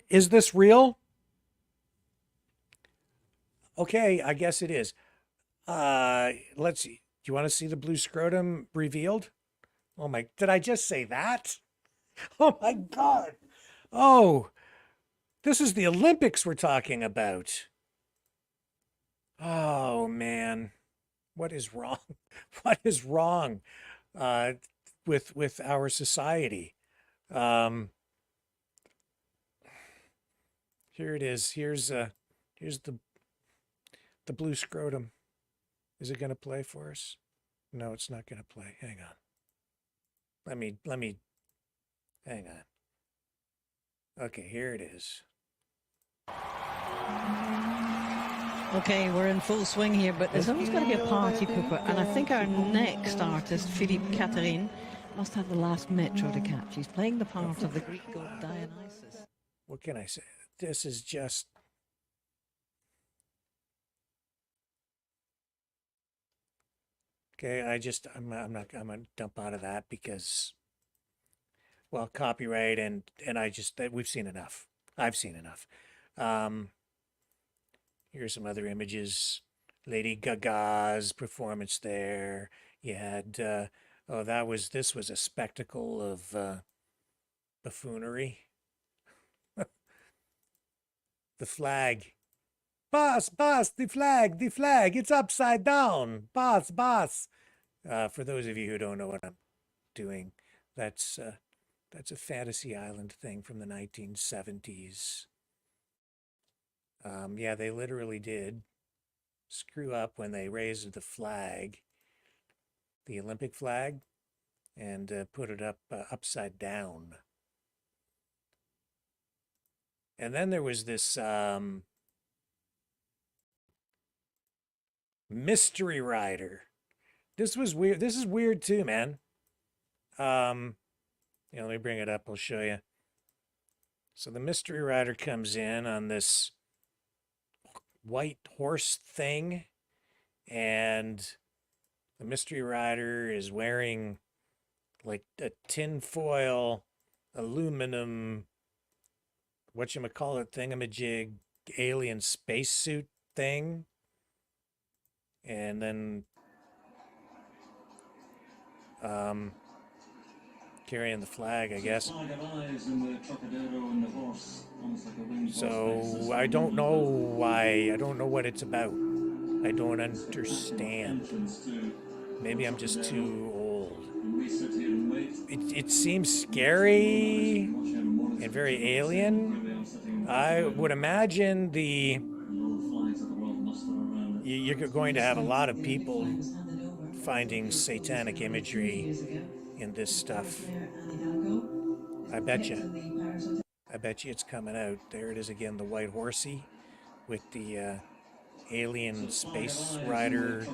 Is this real? Okay, I guess it is. Let's see. Do you want to see the blue scrotum revealed? Oh my, did I just say that? Oh my God. Oh, this is the Olympics we're talking about. Oh man, what is wrong? What is wrong with our society? Here it is. Here's the blue scrotum. Is it going to play for us? No, it's not going to play. Hang on. Let me hang on. Okay, here it is. Okay, we're in full swing here, but there's always got to be a party pooper, and I think our next artist, Philippe Catherine, must have the last metro to catch. He's playing the part of the Greek god Dionysus. What can I say? This is just... Okay, I'm gonna dump out of that because, well, copyright and I just that we've seen enough. I've seen enough. Here's some other images. Lady Gaga's performance there. You had this was a spectacle of buffoonery. The flag. Boss, the flag, it's upside down. Boss. For those of you who don't know what I'm doing, that's a Fantasy Island thing from the 1970s. Yeah, they literally did screw up when they raised the flag, the Olympic flag, and put it up upside down. And then there was this mystery rider. This was weird. This is weird too, man. Let me bring it up. I'll show you. So the mystery rider comes in on this white horse thing, and the mystery rider is wearing like a tinfoil aluminum whatchamacallit thingamajig alien spacesuit thing, and then carrying the flag, I guess. So I don't know why. I don't know what it's about. I don't understand. Maybe I'm just too old. It seems scary and very alien. I would imagine you're going to have a lot of people finding satanic imagery in this stuff. I bet you it's coming out. There it is again, the white horsey with the alien space rider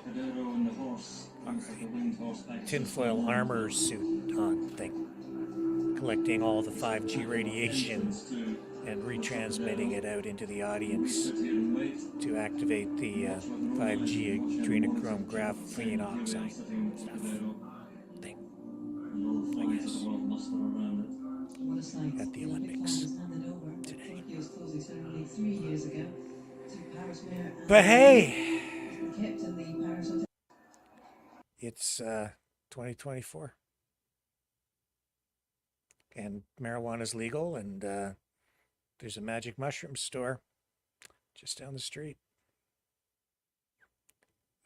tinfoil armor suit on thing, collecting all the 5G radiation and retransmitting it out into the audience to activate the 5G adrenochrome graphene oxide stuff thing, I guess, at the Olympics today. But hey, it's 2024 and marijuana's legal, and there's a magic mushroom store just down the street.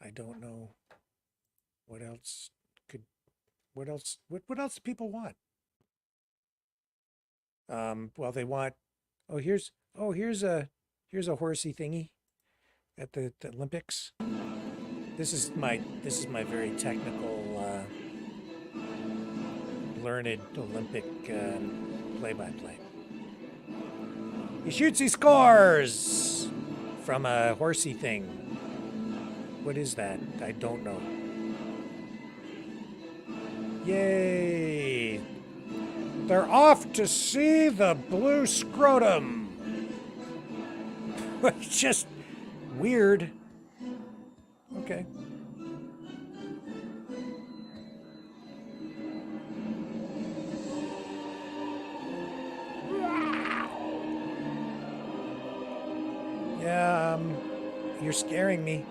I don't know what else do people want? Well, they want, here's a horsey thingy at the Olympics. This is my very technical, learned Olympic play-by-play. He shoots, he scores from a horsey thing. What is that? I don't know. Yay! They're off to see the blue scrotum. It's just weird. Okay. Yeah, you're scaring me.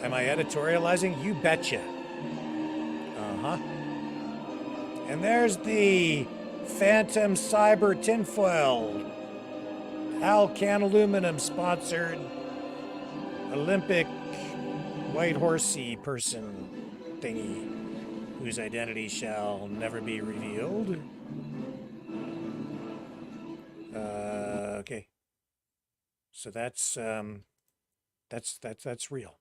Am I editorializing? You betcha. Uh-huh. And there's the Phantom Cyber Tinfoil Alcan Aluminum sponsored Olympic white horsey person thingy whose identity shall never be revealed. Okay. So that's real.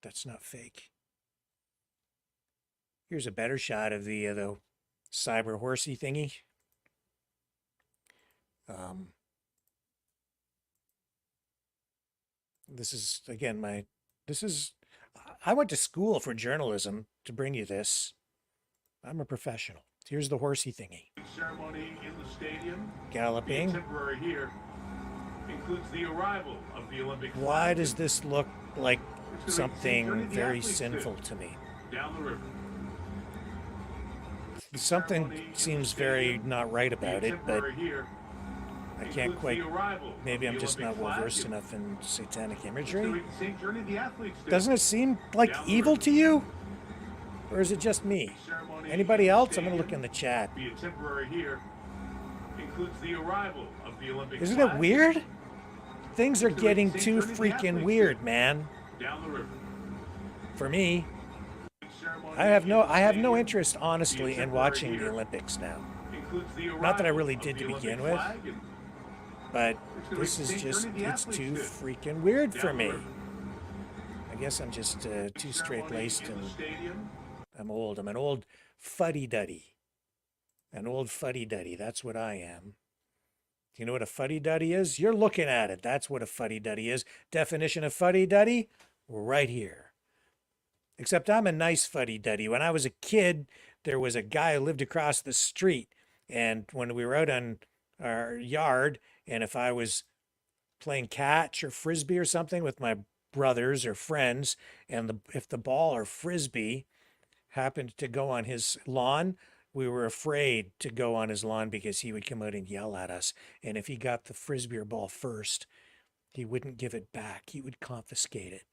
That's not fake. Here's a better shot of the cyber horsey thingy. This is again I went to school for journalism to bring you this. I'm a professional. Here's the horsey thingy. Ceremony in the stadium. Galloping. Temporary here includes the arrival of the Olympic. Why does this look like something very sinful to me? Down the river. Something seems very not right about it, but I can't quite. Maybe I'm just not well versed enough in satanic imagery. Doesn't it seem like evil to you? Or is it just me? Anybody else? I'm going to look in the chat. Isn't it weird? Things are getting too freaking weird, man. For me. I have no interest, honestly, in watching the Olympics now. Not that I really did to begin with, but this is just, it's too freaking weird for me. I guess I'm just too straight-laced and I'm old. I'm an old fuddy-duddy. An old fuddy-duddy, that's what I am. Do you know what a fuddy-duddy is? You're looking at it. That's what a fuddy-duddy is. Definition of fuddy-duddy? Right here. Except I'm a nice fuddy-duddy. When I was a kid, there was a guy who lived across the street. And when we were out on our yard, and if I was playing catch or frisbee or something with my brothers or friends, and if the ball or frisbee happened to go on his lawn, we were afraid to go on his lawn because he would come out and yell at us. And if he got the frisbee or ball first, he wouldn't give it back. He would confiscate it.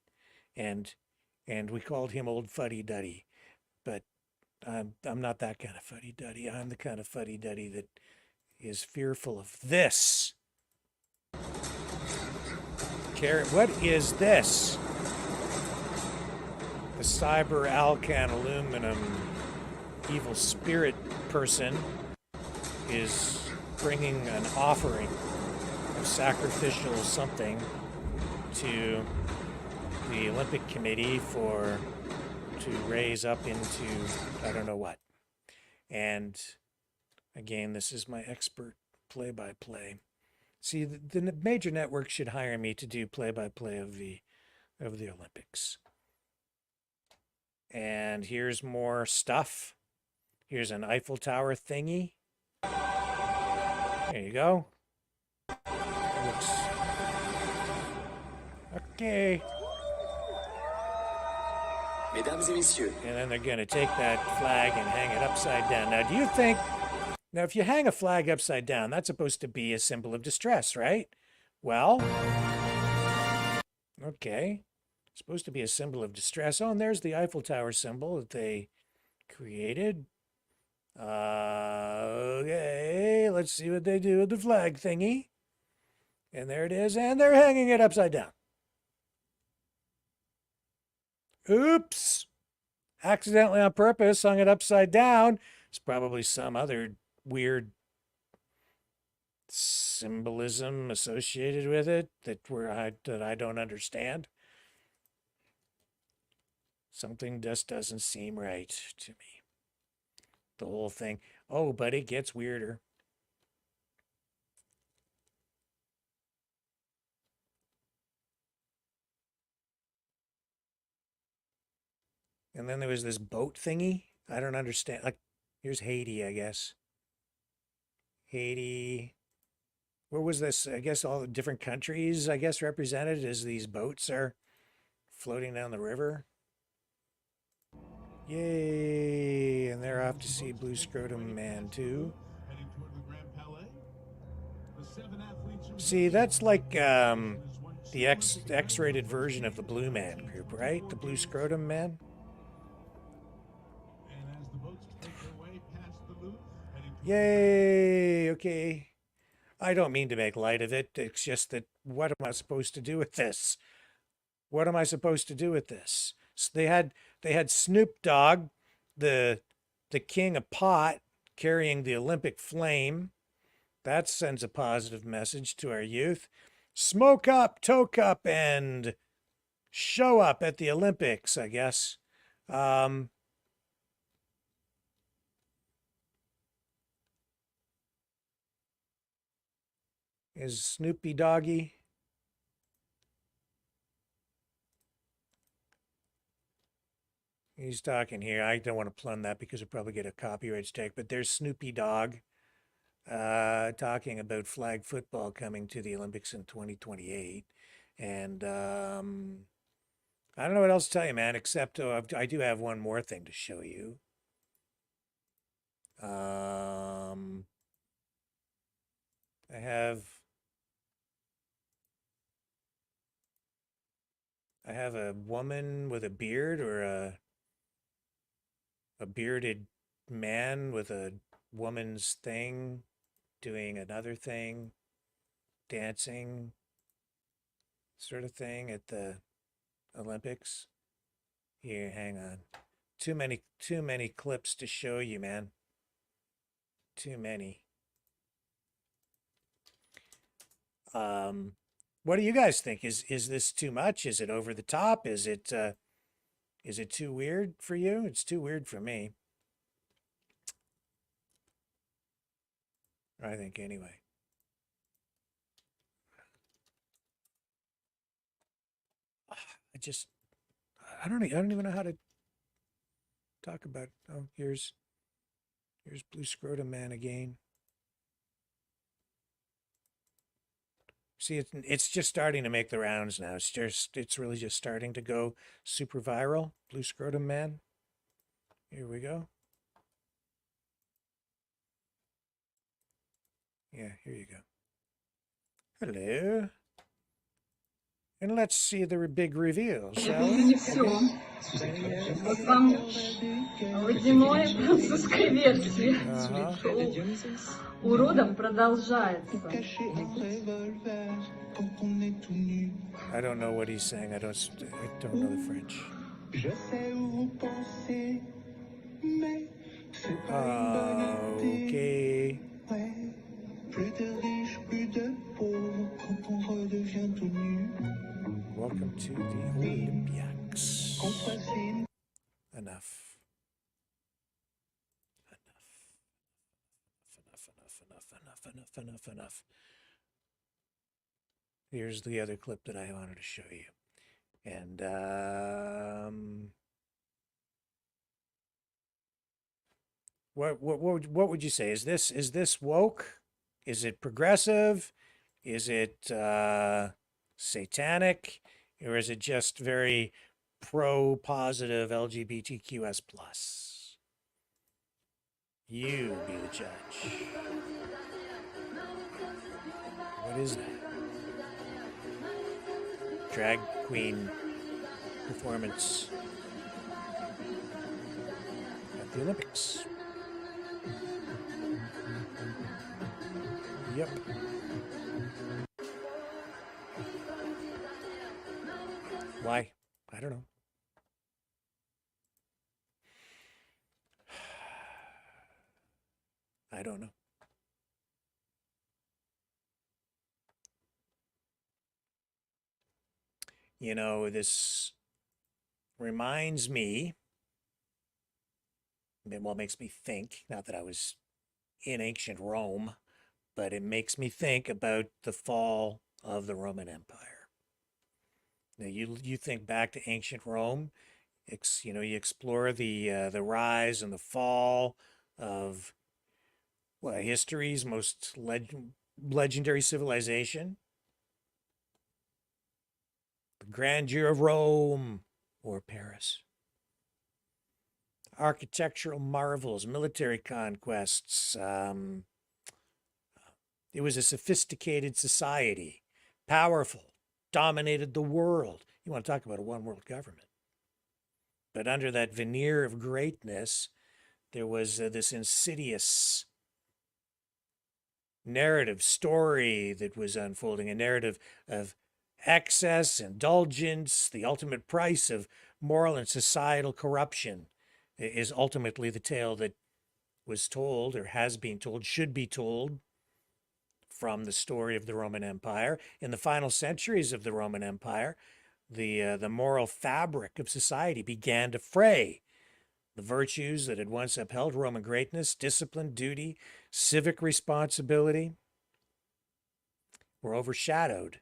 And we called him Old Fuddy-Duddy. But I'm not that kind of fuddy-duddy. I'm the kind of fuddy-duddy that is fearful of this. What is this? The Cyber Alcan Aluminum evil spirit person is bringing an offering of sacrificial something to the Olympic Committee to raise up into I don't know what. And again, this is my expert play-by-play. See, the major networks should hire me to do play-by-play of the Olympics. And here's more stuff. Here's an Eiffel Tower thingy. There you go. Looks okay. Mesdames et messieurs. And then they're going to take that flag and hang it upside down. Now, do you think... Now, if you hang a flag upside down, that's supposed to be a symbol of distress, right? Well, okay. It's supposed to be a symbol of distress. Oh, and there's the Eiffel Tower symbol that they created. Okay, let's see what they do with the flag thingy. And there it is, and they're hanging it upside down. Oops. Accidentally on purpose, hung it upside down. It's probably some other weird symbolism associated with it that I don't understand. Something just doesn't seem right to me. The whole thing. Oh, but it gets weirder. And then there was this boat thingy. I don't understand. Like, here's Haiti, I guess. Haiti. Where was this? I guess all the different countries, I guess, represented as these boats are floating down the river. Yay! And they're off to see Blue Scrotum Man, too. See, that's like the X-rated version of the Blue Man group, right? The Blue Scrotum Man. Yay! Okay. I don't mean to make light of it. It's just that what am I supposed to do with this? What am I supposed to do with this? So they had Snoop Dogg, the king of pot, carrying the Olympic flame. That sends a positive message to our youth. Smoke up, toke up, and show up at the Olympics, I guess. Is Snoopy Doggy? He's talking here. I don't want to plumb that because we'll probably get a copyright strike, but there's Snoopy Dogg talking about flag football coming to the Olympics in 2028. And I don't know what else to tell you, man, except I do have one more thing to show you. I have a woman with a beard, or a bearded man with a woman's thing doing another thing, dancing sort of thing at the Olympics. Here, hang on. Too many clips to show you, man. Too many. What do you guys think? Is this too much? Is it over the top? Is it too weird for you? It's too weird for me. I think anyway. I don't even know how to talk about. Oh, here's Blue Scrotum Man again. See, it's just starting to make the rounds now. It's really just starting to go super viral. Blue Scrotum Man. Here we go. Yeah, here you go. Hello. And let's see the big reveal, shall we? Не все. Вот там водяной французской версии. Шоу уродов продолжается. I don't know what he's saying. I don't know the French. Okay. Welcome to the Olympics. Enough. Enough. Here's the other clip that I wanted to show you. And what would you say? Is this woke? Is it progressive? Is it satanic? Or is it just very pro-positive LGBTQS+? You be the judge. What is that? Drag queen performance at the Olympics. Yep. Why? I don't know. I don't know. You know, this reminds me, well, makes me think, not that I was in ancient Rome, but it makes me think about the fall of the Roman Empire. Now, you think back to ancient Rome, you explore the rise and the fall of history's most legendary civilization. The grandeur of Rome or Paris. Architectural marvels, military conquests. It was a sophisticated society, powerful, dominated the world. You want to talk about a one-world government. But under that veneer of greatness, there was this insidious narrative story that was unfolding, a narrative of excess, indulgence, the ultimate price of moral and societal corruption is ultimately the tale that was told, or has been told, should be told, from the story of the Roman Empire. In the final centuries of the Roman Empire, the moral fabric of society began to fray. The virtues that had once upheld Roman greatness, discipline, duty, civic responsibility, were overshadowed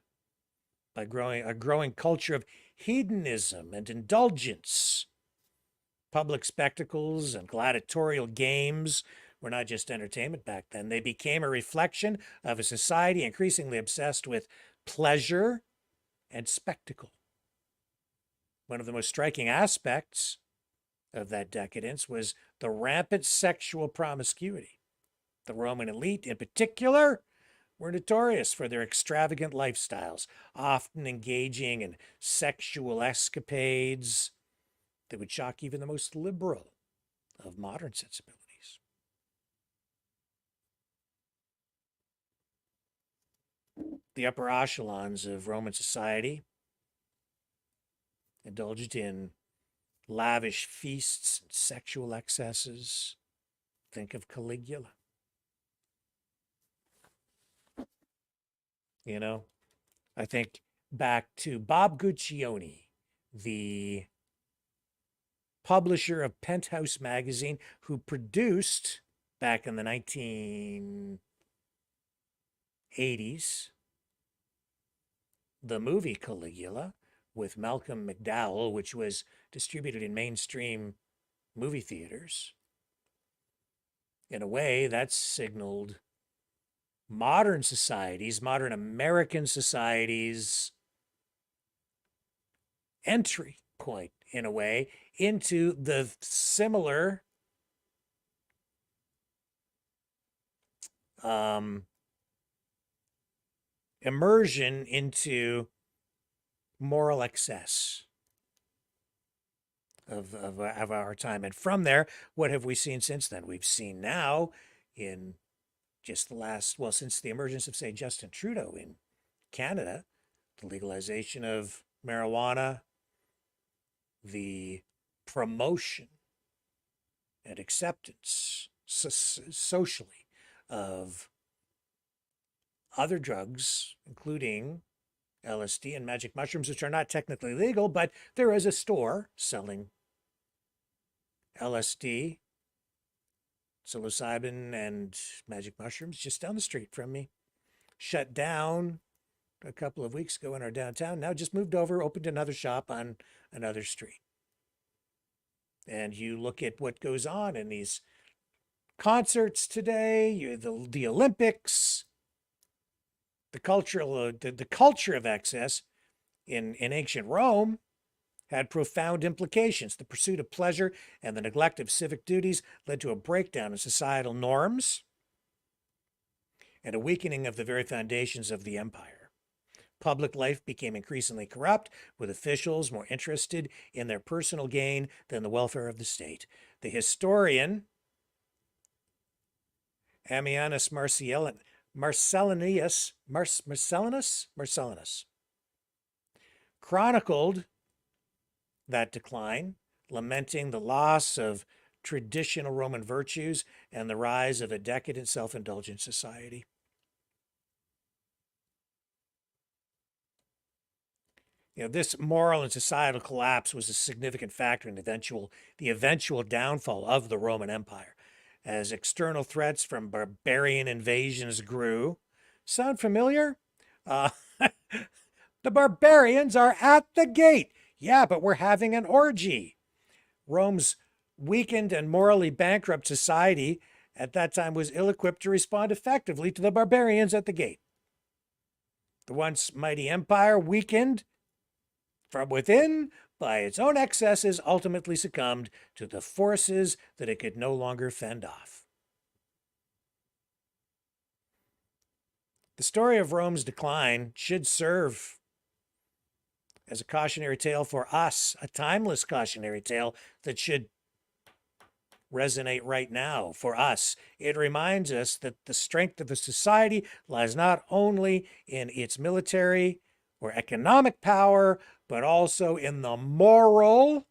by a growing culture of hedonism and indulgence. Public spectacles and gladiatorial games were not just entertainment back then. They became a reflection of a society increasingly obsessed with pleasure and spectacle. One of the most striking aspects of that decadence was the rampant sexual promiscuity. The Roman elite, in particular, were notorious for their extravagant lifestyles, often engaging in sexual escapades that would shock even the most liberal of modern sensibilities. The upper echelons of Roman society indulged in lavish feasts and sexual excesses. Think of Caligula. You know, I think back to Bob Guccione, the publisher of Penthouse magazine, who produced, back in the 1980s, the movie Caligula with Malcolm McDowell, which was distributed in mainstream movie theaters. In a way, that signaled modern societies, modern American societies' entry point, in a way, into the similar immersion into moral excess of our time. And from there, what have we seen since then? We've seen now in just the last, well, since the emergence of, say, Justin Trudeau in Canada, the legalization of marijuana, the promotion and acceptance socially of other drugs, including LSD and magic mushrooms, which are not technically legal, but there is a store selling LSD, psilocybin, and magic mushrooms just down the street from me. Shut down a couple of weeks ago in our downtown. Now just moved over, opened another shop on another street. And you look at what goes on in these concerts today, the Olympics, the culture of excess in ancient Rome had profound implications. The pursuit of pleasure and the neglect of civic duties led to a breakdown in societal norms and a weakening of the very foundations of the empire. Public life became increasingly corrupt, with officials more interested in their personal gain than the welfare of the state. The historian Ammianus Marcellinus chronicled that decline, lamenting the loss of traditional Roman virtues and the rise of a decadent, self-indulgent society. You know, this moral and societal collapse was a significant factor in the eventual downfall of the Roman Empire. As external threats from barbarian invasions grew. Sound familiar? The barbarians are at the gate. Yeah, but we're having an orgy. Rome's weakened and morally bankrupt society at that time was ill-equipped to respond effectively to the barbarians at the gate. The once mighty empire, weakened from within by its own excesses, ultimately succumbed to the forces that it could no longer fend off. The story of Rome's decline should serve as a cautionary tale for us, a timeless cautionary tale that should resonate right now for us. It reminds us that the strength of a society lies not only in its military or economic power, but also in the moral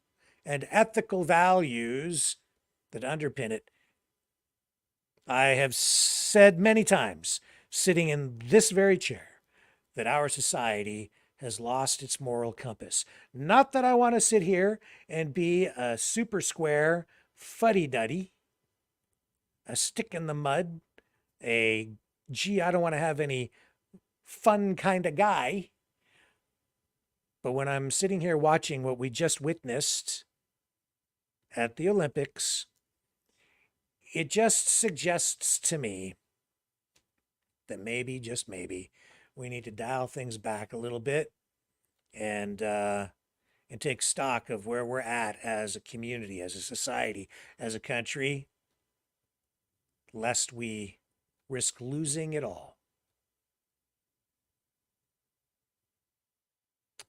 and ethical values that underpin it. I have said many times, sitting in this very chair, that our society has lost its moral compass. Not that I want to sit here and be a super square fuddy-duddy, a stick in the mud, I don't want to have any fun kind of guy. But when I'm sitting here watching what we just witnessed at the Olympics, it just suggests to me that maybe, just maybe, we need to dial things back a little bit and and take stock of where we're at as a community, as a society, as a country, lest we risk losing it all.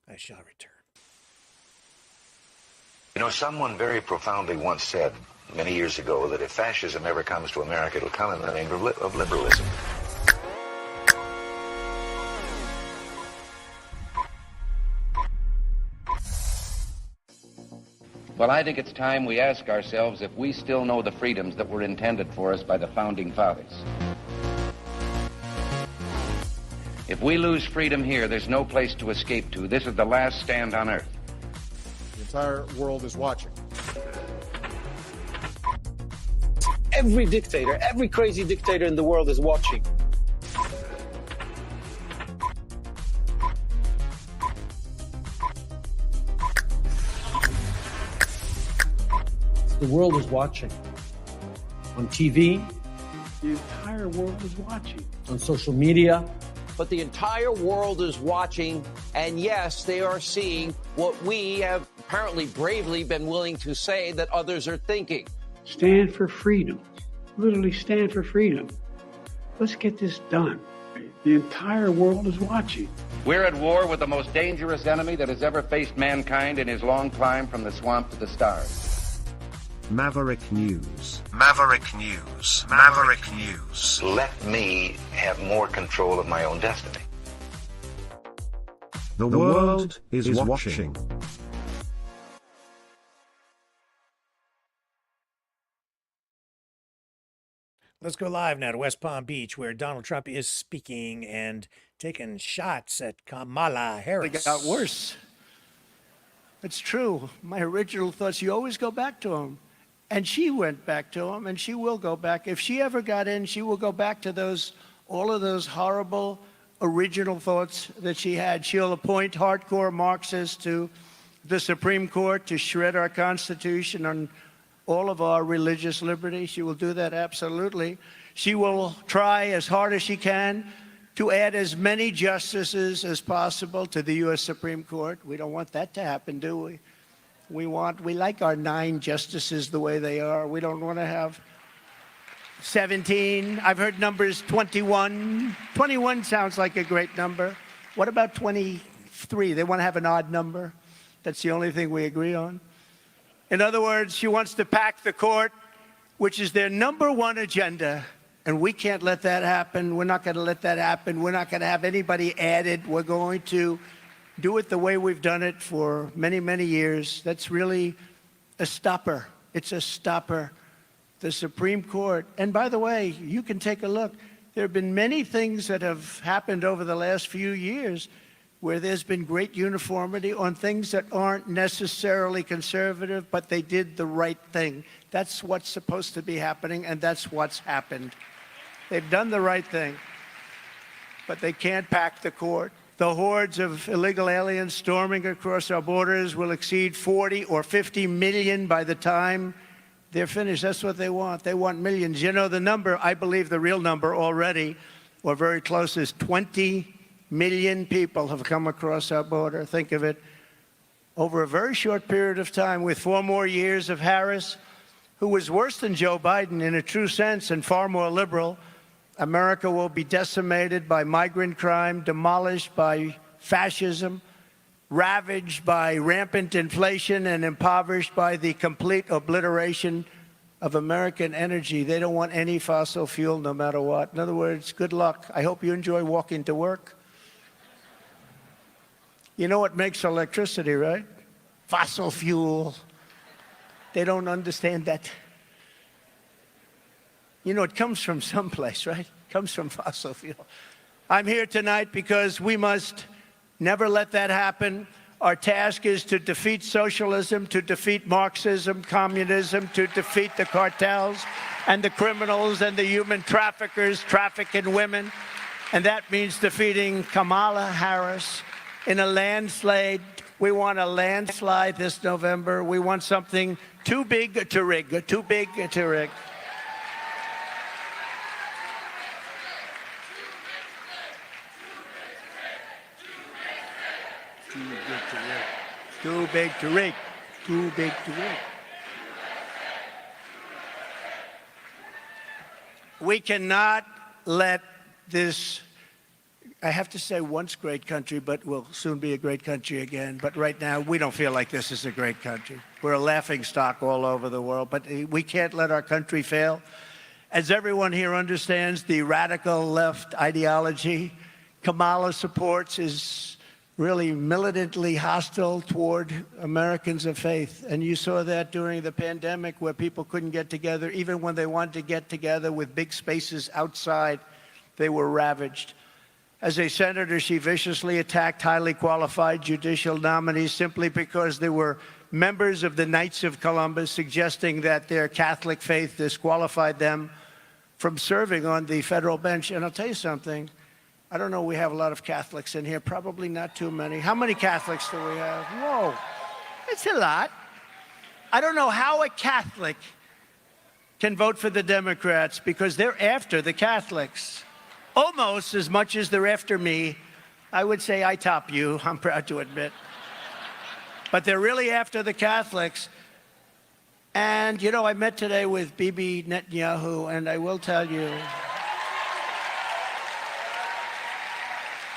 I shall return. You know, someone very profoundly once said many years ago that if fascism ever comes to America, it'll come in the name of liberalism. Well, I think it's time we ask ourselves if we still know the freedoms that were intended for us by the Founding Fathers. If we lose freedom here, there's no place to escape to. This is the last stand on Earth. The entire world is watching. Every dictator, every crazy dictator in the world is watching. The world is watching. On TV, the entire world is watching. On social media. But the entire world is watching, and yes, they are seeing what we have apparently bravely been willing to say that others are thinking. Stand for freedom. Literally stand for freedom. Let's get this done. The entire world is watching. We're at war with the most dangerous enemy that has ever faced mankind in his long climb from the swamp to the stars. Maverick News. Maverick News. Maverick News. Let me have more control of my own destiny. The world is watching. Let's go live now to West Palm Beach, where Donald Trump is speaking and taking shots at Kamala Harris. It got worse. It's true. My original thoughts, you always go back to him. And she went back to him, and she will go back. If she ever got in, she will go back to all of those horrible original thoughts that she had. She'll appoint hardcore Marxists to the Supreme Court to shred our Constitution and all of our religious liberty. She will do that absolutely. She will try as hard as she can to add as many justices as possible to the U.S. Supreme Court. We don't want that to happen, do we? We like our 9 justices the way they are. We don't want to have 17. I've heard numbers 21. 21 sounds like a great number. What about 23? They want to have an odd number. That's the only thing we agree on. In other words, she wants to pack the court, which is their #1 agenda. And we can't let that happen. We're not going to let that happen. We're not going to have anybody added. We're going to do it the way we've done it for many, many years. That's really a stopper. It's a stopper. The Supreme Court. And by the way, you can take a look. There have been many things that have happened over the last few years where there's been great uniformity on things that aren't necessarily conservative, but they did the right thing. That's what's supposed to be happening, and that's what's happened. They've done the right thing, but they can't pack the court. The hordes of illegal aliens storming across our borders will exceed 40 or 50 million by the time they're finished. That's what they want. They want millions. You know, the number, I believe the real number already, or very close, is 20 million people have come across our border. Think of it. Over a very short period of time, with 4 more years of Harris, who was worse than Joe Biden in a true sense and far more liberal, America will be decimated by migrant crime, demolished by fascism, ravaged by rampant inflation, and impoverished by the complete obliteration of American energy. They don't want any fossil fuel no matter what. In other words, good luck. I hope you enjoy walking to work. You know what makes electricity, right? Fossil fuel. They don't understand that. You know, it comes from someplace, right? It comes from fossil fuel. I'm here tonight because we must never let that happen. Our task is to defeat socialism, to defeat Marxism, communism, to defeat the cartels and the criminals and the human traffickers trafficking women. And that means defeating Kamala Harris in a landslide. We want a landslide this November. We want something too big to rig, too big to rig. Too big to rig. Too big to rig. We cannot let this, I have to say once great country, but will soon be a great country again. But right now, we don't feel like this is a great country. We're a laughing stock all over the world, but we can't let our country fail. As everyone here understands, the radical left ideology Kamala supports is really militantly hostile toward Americans of faith. And you saw that during the pandemic where people couldn't get together. Even when they wanted to get together with big spaces outside, they were ravaged. As a senator, she viciously attacked highly qualified judicial nominees simply because they were members of the Knights of Columbus, suggesting that their Catholic faith disqualified them from serving on the federal bench. And I'll tell you something. I don't know, we have a lot of Catholics in here, probably not too many. How many Catholics do we have? Whoa, it's a lot. I don't know how a Catholic can vote for the Democrats because they're after the Catholics. Almost as much as they're after me. I would say I top you, I'm proud to admit. But they're really after the Catholics. And, you know, I met today with Bibi Netenyahu, and I will tell you,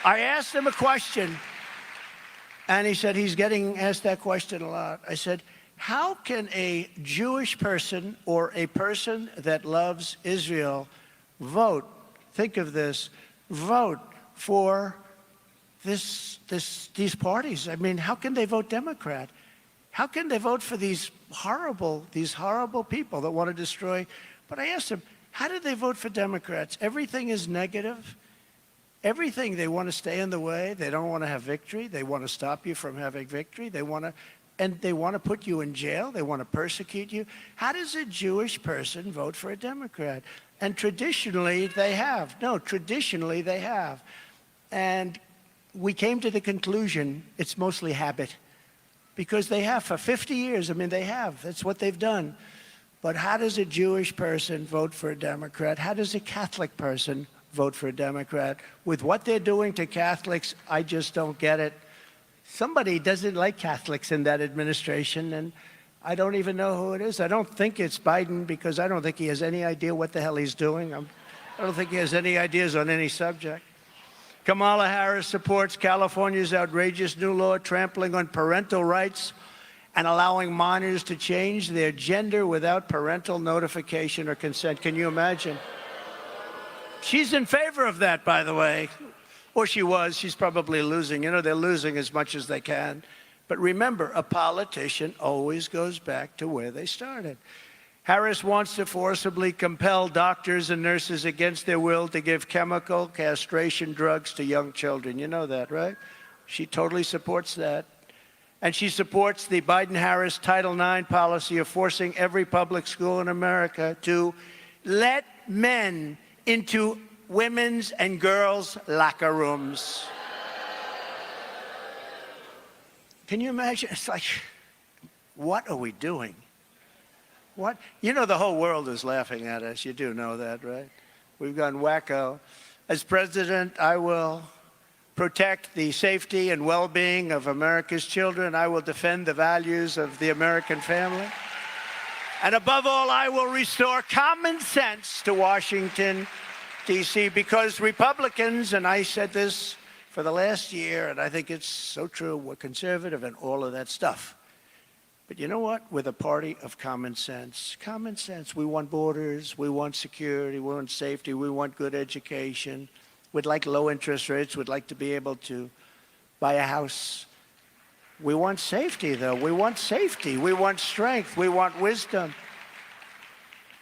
I asked him a question, and he said he's getting asked that question a lot. I said, how can a Jewish person or a person that loves Israel vote, think of this, vote for these parties? I mean, how can they vote Democrat? How can they vote for these horrible people that want to destroy? But I asked him, how do they vote for Democrats? Everything is negative. Everything, they want to stay in the way. They don't want to have victory. They want to stop you from having victory. They want to put you in jail. They want to persecute you. How does a Jewish person vote for a Democrat? And traditionally, they have. No, traditionally, they have. And we came to the conclusion it's mostly habit. Because they have for 50 years. I mean, they have. That's what they've done. But how does a Jewish person vote for a Democrat? How does a Catholic person vote for a Democrat? With what they're doing to Catholics, I just don't get it. Somebody doesn't like Catholics in that administration, and I don't even know who it is. I don't think it's Biden, because I don't think he has any idea what the hell he's doing. I don't think he has any ideas on any subject. Kamala Harris supports California's outrageous new law trampling on parental rights and allowing minors to change their gender without parental notification or consent. Can you imagine? She's in favor of that, by the way. Or she was. She's probably losing. You know, they're losing as much as they can. But remember, a politician always goes back to where they started. Harris wants to forcibly compel doctors and nurses against their will to give chemical castration drugs to young children. You know that, right? She totally supports that. And she supports the Biden-Harris Title IX policy of forcing every public school in America to let men into women's and girls' locker rooms. Can you imagine? It's like, what are we doing? What? You know, the whole world is laughing at us. You do know that, right? We've gone wacko. As president, I will protect the safety and well-being of America's children. I will defend the values of the American family. And above all, I will restore common sense to Washington, D.C., because Republicans, and I said this for the last year, and I think it's so true, we're conservative and all of that stuff. But you know what? We're the party of common sense. Common sense. We want borders. We want security. We want safety. We want good education. We'd like low interest rates. We'd like to be able to buy a house. We want safety, though. We want safety. We want strength. We want wisdom.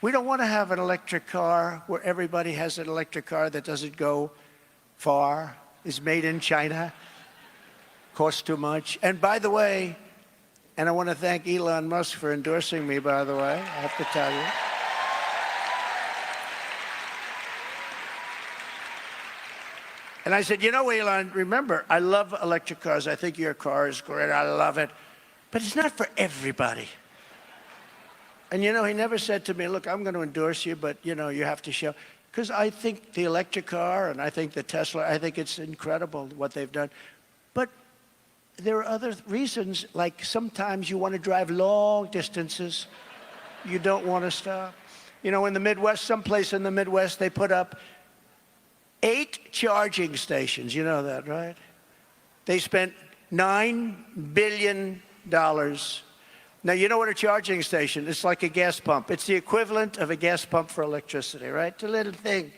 We don't want to have an electric car where everybody has an electric car that doesn't go far, is made in China, costs too much. And by the way, and I want to thank Elon Musk for endorsing me, by the way, I have to tell you. And I said, you know, Elon, remember, I love electric cars. I think your car is great. I love it. But it's not for everybody. And, you know, he never said to me, look, I'm going to endorse you, but, you know, you have to show. Because I think the electric car and I think the Tesla, I think it's incredible what they've done. But there are other reasons, like sometimes you want to drive long distances. You don't want to stop. You know, in the Midwest, someplace in the Midwest, they put up 8 charging stations. You know that, right? They spent $9 billion. Now, you know what a charging station is? It's like a gas pump. It's the equivalent of a gas pump for electricity, right? It's a little thing.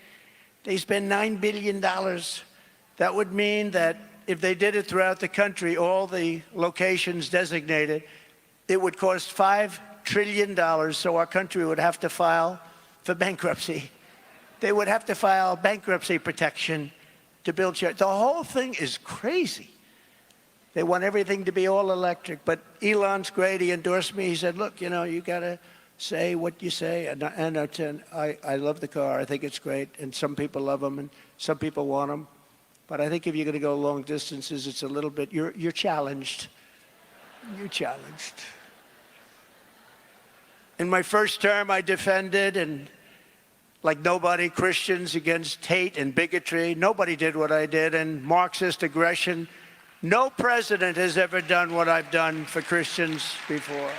They spend $9 billion. That would mean that if they did it throughout the country, all the locations designated, it would cost $5 trillion, so our country would have to file for bankruptcy. They would have to file bankruptcy protection to build charge. The whole thing is crazy. They want everything to be all electric. But Elon's great. He endorsed me. He said, look, you know, you got to say what you say. And I love the car. I think it's great. And some people love them and some people want them. But I think if you're going to go long distances, it's a little bit, you're challenged. You're challenged. In my first term, I defended, and like nobody, Christians against hate and bigotry. Nobody did what I did, and Marxist aggression. No president has ever done what I've done for Christians before.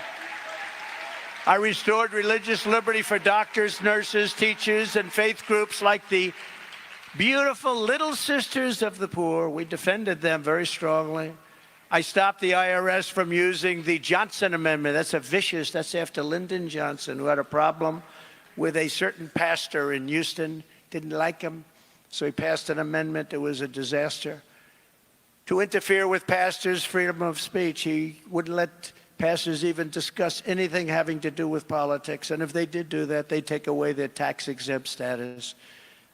I restored religious liberty for doctors, nurses, teachers, and faith groups like the beautiful Little Sisters of the Poor. We defended them very strongly. I stopped the IRS from using the Johnson Amendment. That's after Lyndon Johnson, who had a problem with a certain pastor in Houston. Didn't like him, so he passed an amendment. It was a disaster. To interfere with pastors' freedom of speech. He wouldn't let pastors even discuss anything having to do with politics. And if they did do that, they'd take away their tax-exempt status.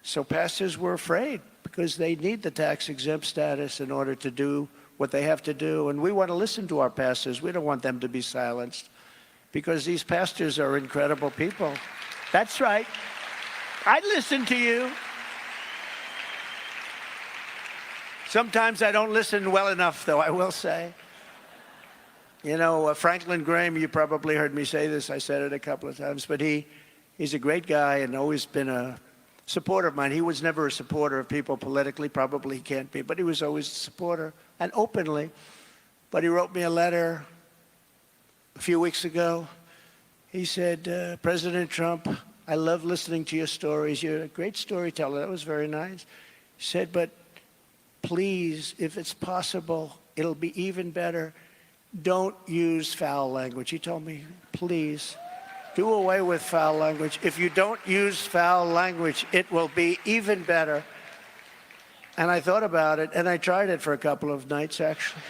So pastors were afraid because they need the tax-exempt status in order to do what they have to do. And we want to listen to our pastors. We don't want them to be silenced because these pastors are incredible people. That's right. I listen to you. Sometimes I don't listen well enough, though, I will say. You know, Franklin Graham, you probably heard me say this. I said it a couple of times. But he's a great guy and always been a supporter of mine. He was never a supporter of people politically. Probably he can't be. But he was always a supporter, and openly. But he wrote me a letter a few weeks ago. He said, President Trump, I love listening to your stories. You're a great storyteller. That was very nice. He said, but please, if it's possible, it'll be even better. Don't use foul language. He told me, please, do away with foul language. If you don't use foul language, it will be even better. And I thought about it, and I tried it for a couple of nights, actually.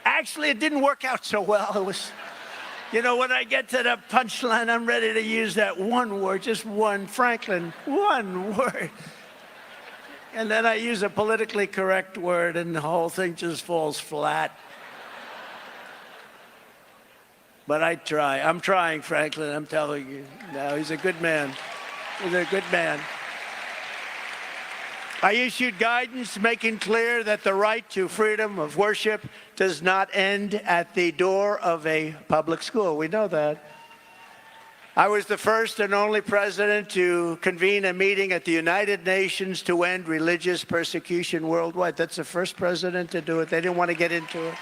Actually, it didn't work out so well. It was, you know, when I get to the punchline, I'm ready to use that one word, just one, Franklin, one word. And then I use a politically correct word, and the whole thing just falls flat. But I try. I'm trying, Franklin, I'm telling you. No, he's a good man. He's a good man. I issued guidance making clear that the right to freedom of worship does not end at the door of a public school. We know that. I was the first and only president to convene a meeting at the United Nations to end religious persecution worldwide. That's the first president to do it. They didn't want to get into it.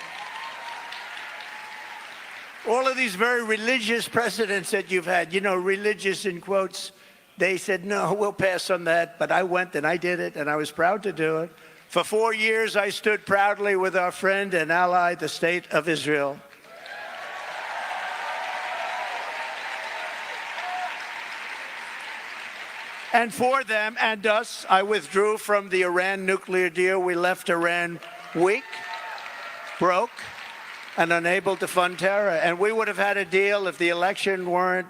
All of these very religious presidents that you've had, you know, religious in quotes, they said, no, we'll pass on that. But I went and I did it, and I was proud to do it. For 4 years, I stood proudly with our friend and ally, the State of Israel. And for them and us, I withdrew from the Iran nuclear deal. We left Iran weak, broke, and unable to fund terror. And we would have had a deal if the election weren't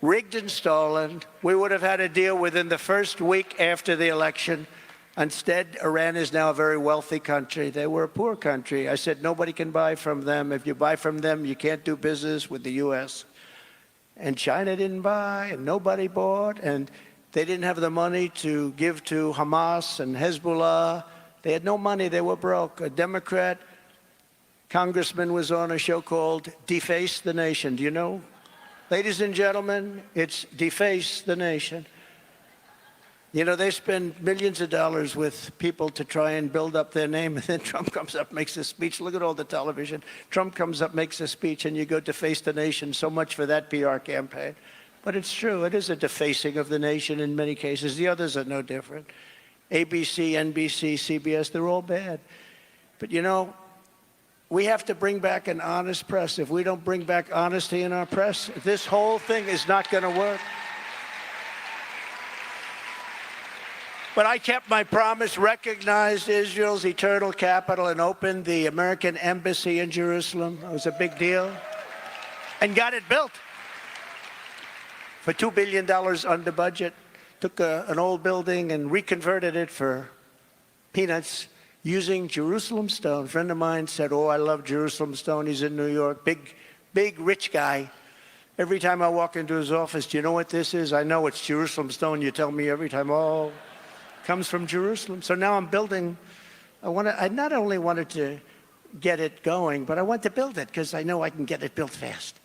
rigged and stolen. We would have had a deal within the first week after the election. Instead, Iran is now a very wealthy country. They were a poor country. I said, nobody can buy from them. If you buy from them, you can't do business with the U.S. And China didn't buy, and nobody bought, and they didn't have the money to give to Hamas and Hezbollah. They had no money. They were broke. A Democrat congressman was on a show called Deface the Nation. Do you know? Ladies and gentlemen, it's Deface the Nation. You know, they spend millions of dollars with people to try and build up their name, and then Trump comes up, makes a speech. Look at all the television. Trump comes up, makes a speech, and you go deface the nation. So much for that PR campaign. But it's true. It is a defacing of the nation in many cases. The others are no different. ABC, NBC, CBS, they're all bad. But, you know, we have to bring back an honest press. If we don't bring back honesty in our press, this whole thing is not going to work. But I kept my promise, recognized Israel's eternal capital, and opened the American embassy in Jerusalem. It was a big deal. And got it built for $2 billion under budget. Took an old building and reconverted it for peanuts using Jerusalem stone. A friend of mine said, oh, I love Jerusalem stone. He's in New York. Big, rich guy. Every time I walk into his office, do you know what this is? I know it's Jerusalem stone. You tell me every time, oh, comes from Jerusalem. So now I'm building. I not only wanted to get it going, but I want to build it because I know I can get it built fast.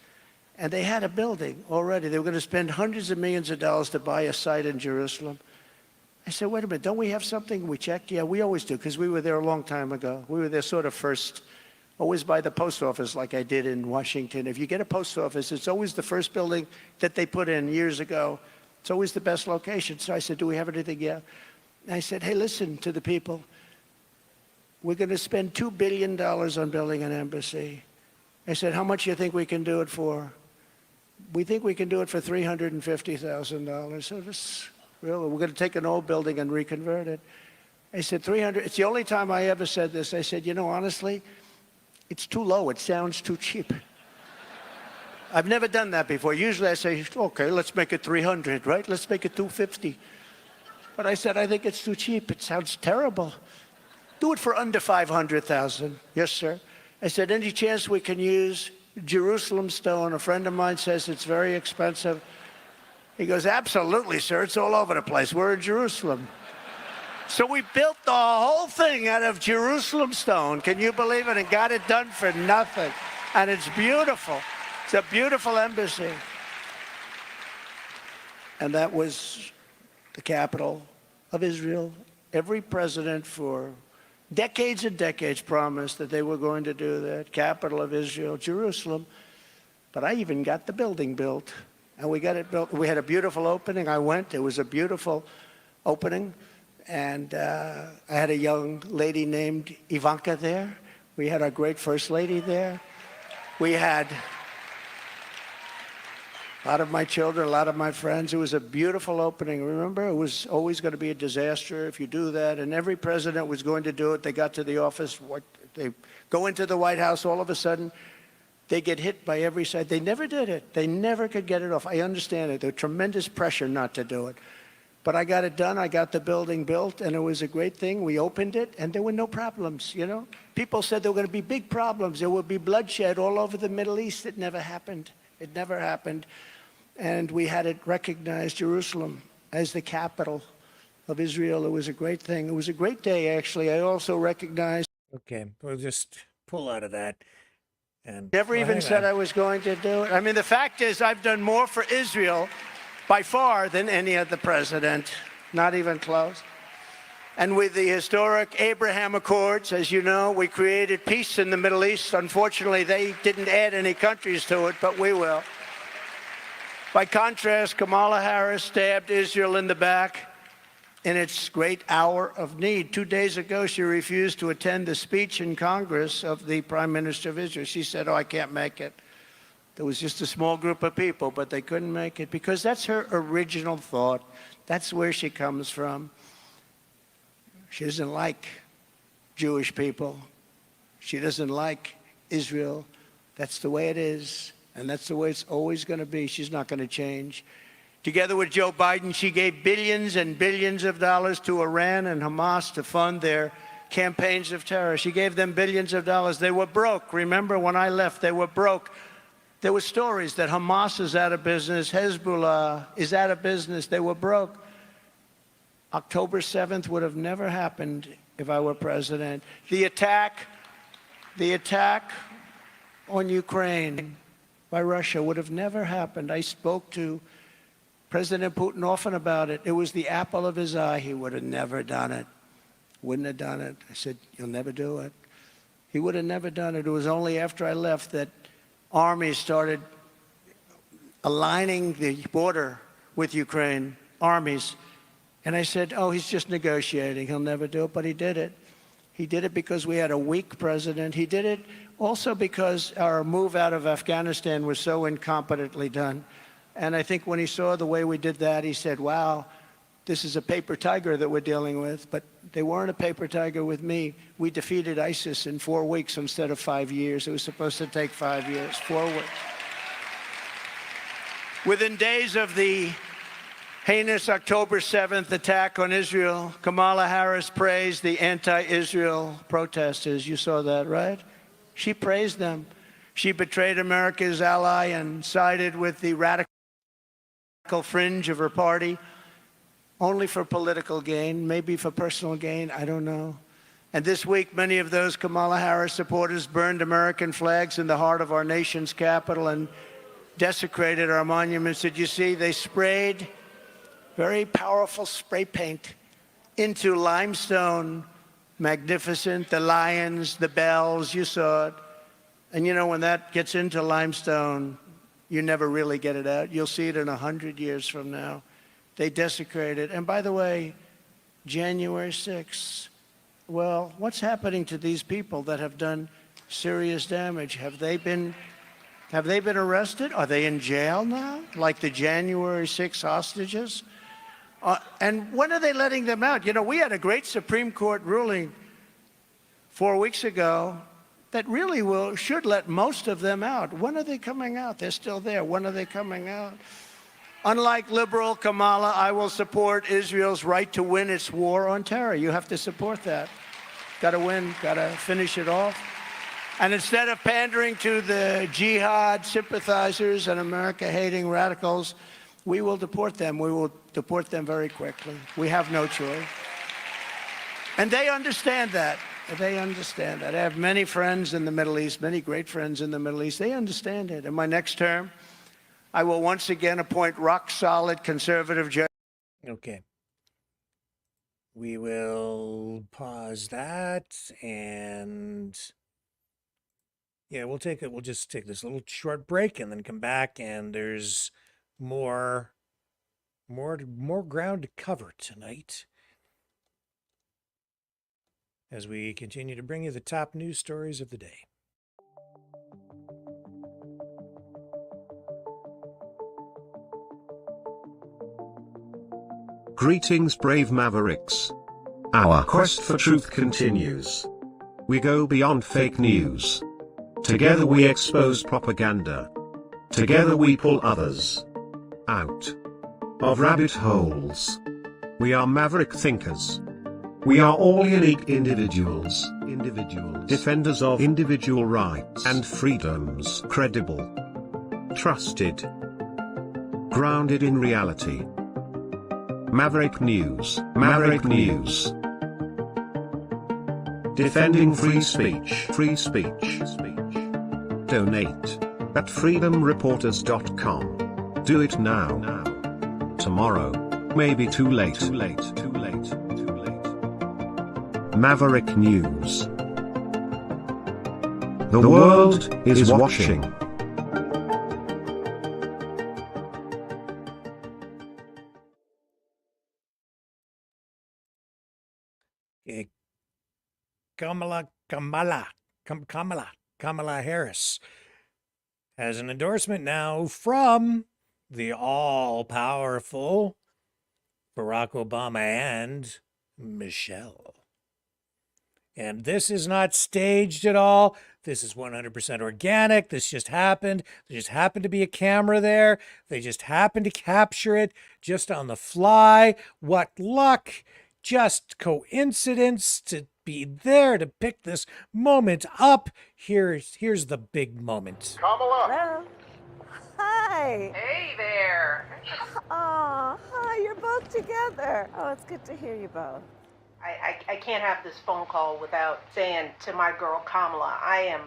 And they had a building already. They were going to spend hundreds of millions of dollars to buy a site in Jerusalem. I said, wait a minute, don't we have something? We checked. Yeah, we always do, because we were there a long time ago. We were there sort of first, always by the post office like I did in Washington. If you get a post office, it's always the first building that they put in years ago. It's always the best location. So I said, do we have anything? Yeah. And I said, hey, listen to the people. We're going to spend $2 billion on building an embassy. I said, how much do you think we can do it for? We think we can do it for $350,000. So this, really, we're going to take an old building and reconvert it. I said, 300. It's the only time I ever said this. I said, you know, honestly, it's too low. It sounds too cheap. I've never done that before. Usually I say, okay, let's make it 300, right? Let's make it 250. But I said, I think it's too cheap. It sounds terrible. Do it for under 500,000. Yes, sir. I said, any chance we can use Jerusalem stone? A friend of mine says it's very expensive. He goes, absolutely, sir. It's all over the place. We're in Jerusalem. So we built the whole thing out of Jerusalem stone. Can you believe it? And got it done for nothing. And it's beautiful. It's a beautiful embassy. And that was the capital of Israel. Every president for decades and decades promised that they were going to do that. Capital of Israel, Jerusalem. But I even got the building built. And we got it built. We had a beautiful opening. I went. It was a beautiful opening. And I had a young lady named Ivanka there. We had our great first lady there. We had a lot of my children, a lot of my friends. It was a beautiful opening. Remember, it was always going to be a disaster if you do that. And every president was going to do it. They got to the office. They go into the White House. All of a sudden, they get hit by every side. They never did it. They never could get it off. I understand it. There was tremendous pressure not to do it. But I got it done. I got the building built, and it was a great thing. We opened it, and there were no problems, you know. People said there were going to be big problems. There would be bloodshed all over the Middle East. It never happened. It never happened. And we had it recognized, Jerusalem, as the capital of Israel. It was a great thing. It was a great day, actually. I also recognized... Okay, we'll just pull out of that. And never even said I was going to do it. I mean, the fact is, I've done more for Israel by far than any other president, not even close. And with the historic Abraham Accords, as you know, we created peace in the Middle East. Unfortunately, they didn't add any countries to it, but we will. By contrast, Kamala Harris stabbed Israel in the back in its great hour of need. 2 days ago, she refused to attend the speech in Congress of the Prime Minister of Israel. She said, oh, I can't make it. There was just a small group of people, but they couldn't make it because that's her original thought. That's where she comes from. She doesn't like Jewish people. She doesn't like Israel. That's the way it is, and that's the way it's always going to be. She's not going to change. Together with Joe Biden, she gave billions and billions of dollars to Iran and Hamas to fund their campaigns of terror. She gave them billions of dollars. They were broke. Remember, when I left, they were broke. There were stories that Hamas is out of business, Hezbollah is out of business. They were broke. October 7th would have never happened if I were president. The attack on Ukraine by Russia would have never happened. I spoke to President Putin often about it. It was the apple of his eye. He would have never done it. Wouldn't have done it. I said, you'll never do it. He would have never done it. It was only after I left that armies started aligning the border with Ukraine, armies. And I said, oh, he's just negotiating. He'll never do it. But he did it. He did it because we had a weak president. He did it also because our move out of Afghanistan was so incompetently done. And I think when he saw the way we did that, he said, wow, this is a paper tiger that we're dealing with. But they weren't a paper tiger with me. We defeated ISIS in 4 weeks instead of 5 years. It was supposed to take 5 years, 4 weeks. Within days of the heinous October 7th attack on Israel, Kamala Harris praised the anti-Israel protesters. You saw that, right? She praised them. She betrayed America's ally and sided with the radical fringe of her party, only for political gain, maybe for personal gain, I don't know. And this week, many of those Kamala Harris supporters burned American flags in the heart of our nation's capital and desecrated our monuments. Did you see? They sprayed very powerful spray paint into limestone, magnificent, the lions, the bells, you saw it. And you know, when that gets into limestone, you never really get it out. You'll see it in 100 years from now. They desecrated. And by the way, January 6th, well, what's happening to these people that have done serious damage? Have they been arrested? Are they in jail now, like the January 6 hostages? And when are they letting them out? You know, we had a great Supreme Court ruling 4 weeks ago that really should let most of them out. When are they coming out? They're still there. When are they coming out? Unlike liberal Kamala, I will support Israel's right to win its war on terror. You have to support that. Got to win, got to finish it off. And instead of pandering to the jihad sympathizers and America-hating radicals, we will deport them. We will deport them very quickly. We have no choice. And they understand that. They understand that. I have many friends in the Middle East, many great friends in the Middle East. They understand it. In my next term, I will once again appoint rock-solid conservative judges. Okay. We will pause that, and yeah, we'll just take this little short break and then come back, and there's more ground to cover tonight as we continue to bring you the top news stories of the day. Greetings, brave Mavericks. Our quest for truth continues. We go beyond fake news. Together we expose propaganda. Together we pull others out of rabbit holes. We are maverick thinkers. We are all unique individuals, defenders of individual rights and freedoms, credible, trusted, grounded in reality. Maverick News, Maverick News. Defending free speech, Donate at freedomreporters.com. Do it now. Tomorrow, maybe too late. Maverick News. The world is watching. Kamala Harris has an endorsement now from the all-powerful Barack Obama and Michelle. And this is not staged at all. This is 100% organic. This just happened. There just happened to be a camera there. They just happened to capture it just on the fly. What luck. Just coincidence to be there to pick this moment up. Here's the big moment. Kamala. Hello. Hi. Hey there. Oh, hi. You're both together. Oh, it's good to hear you both. I can't have this phone call without saying to my girl Kamala, I am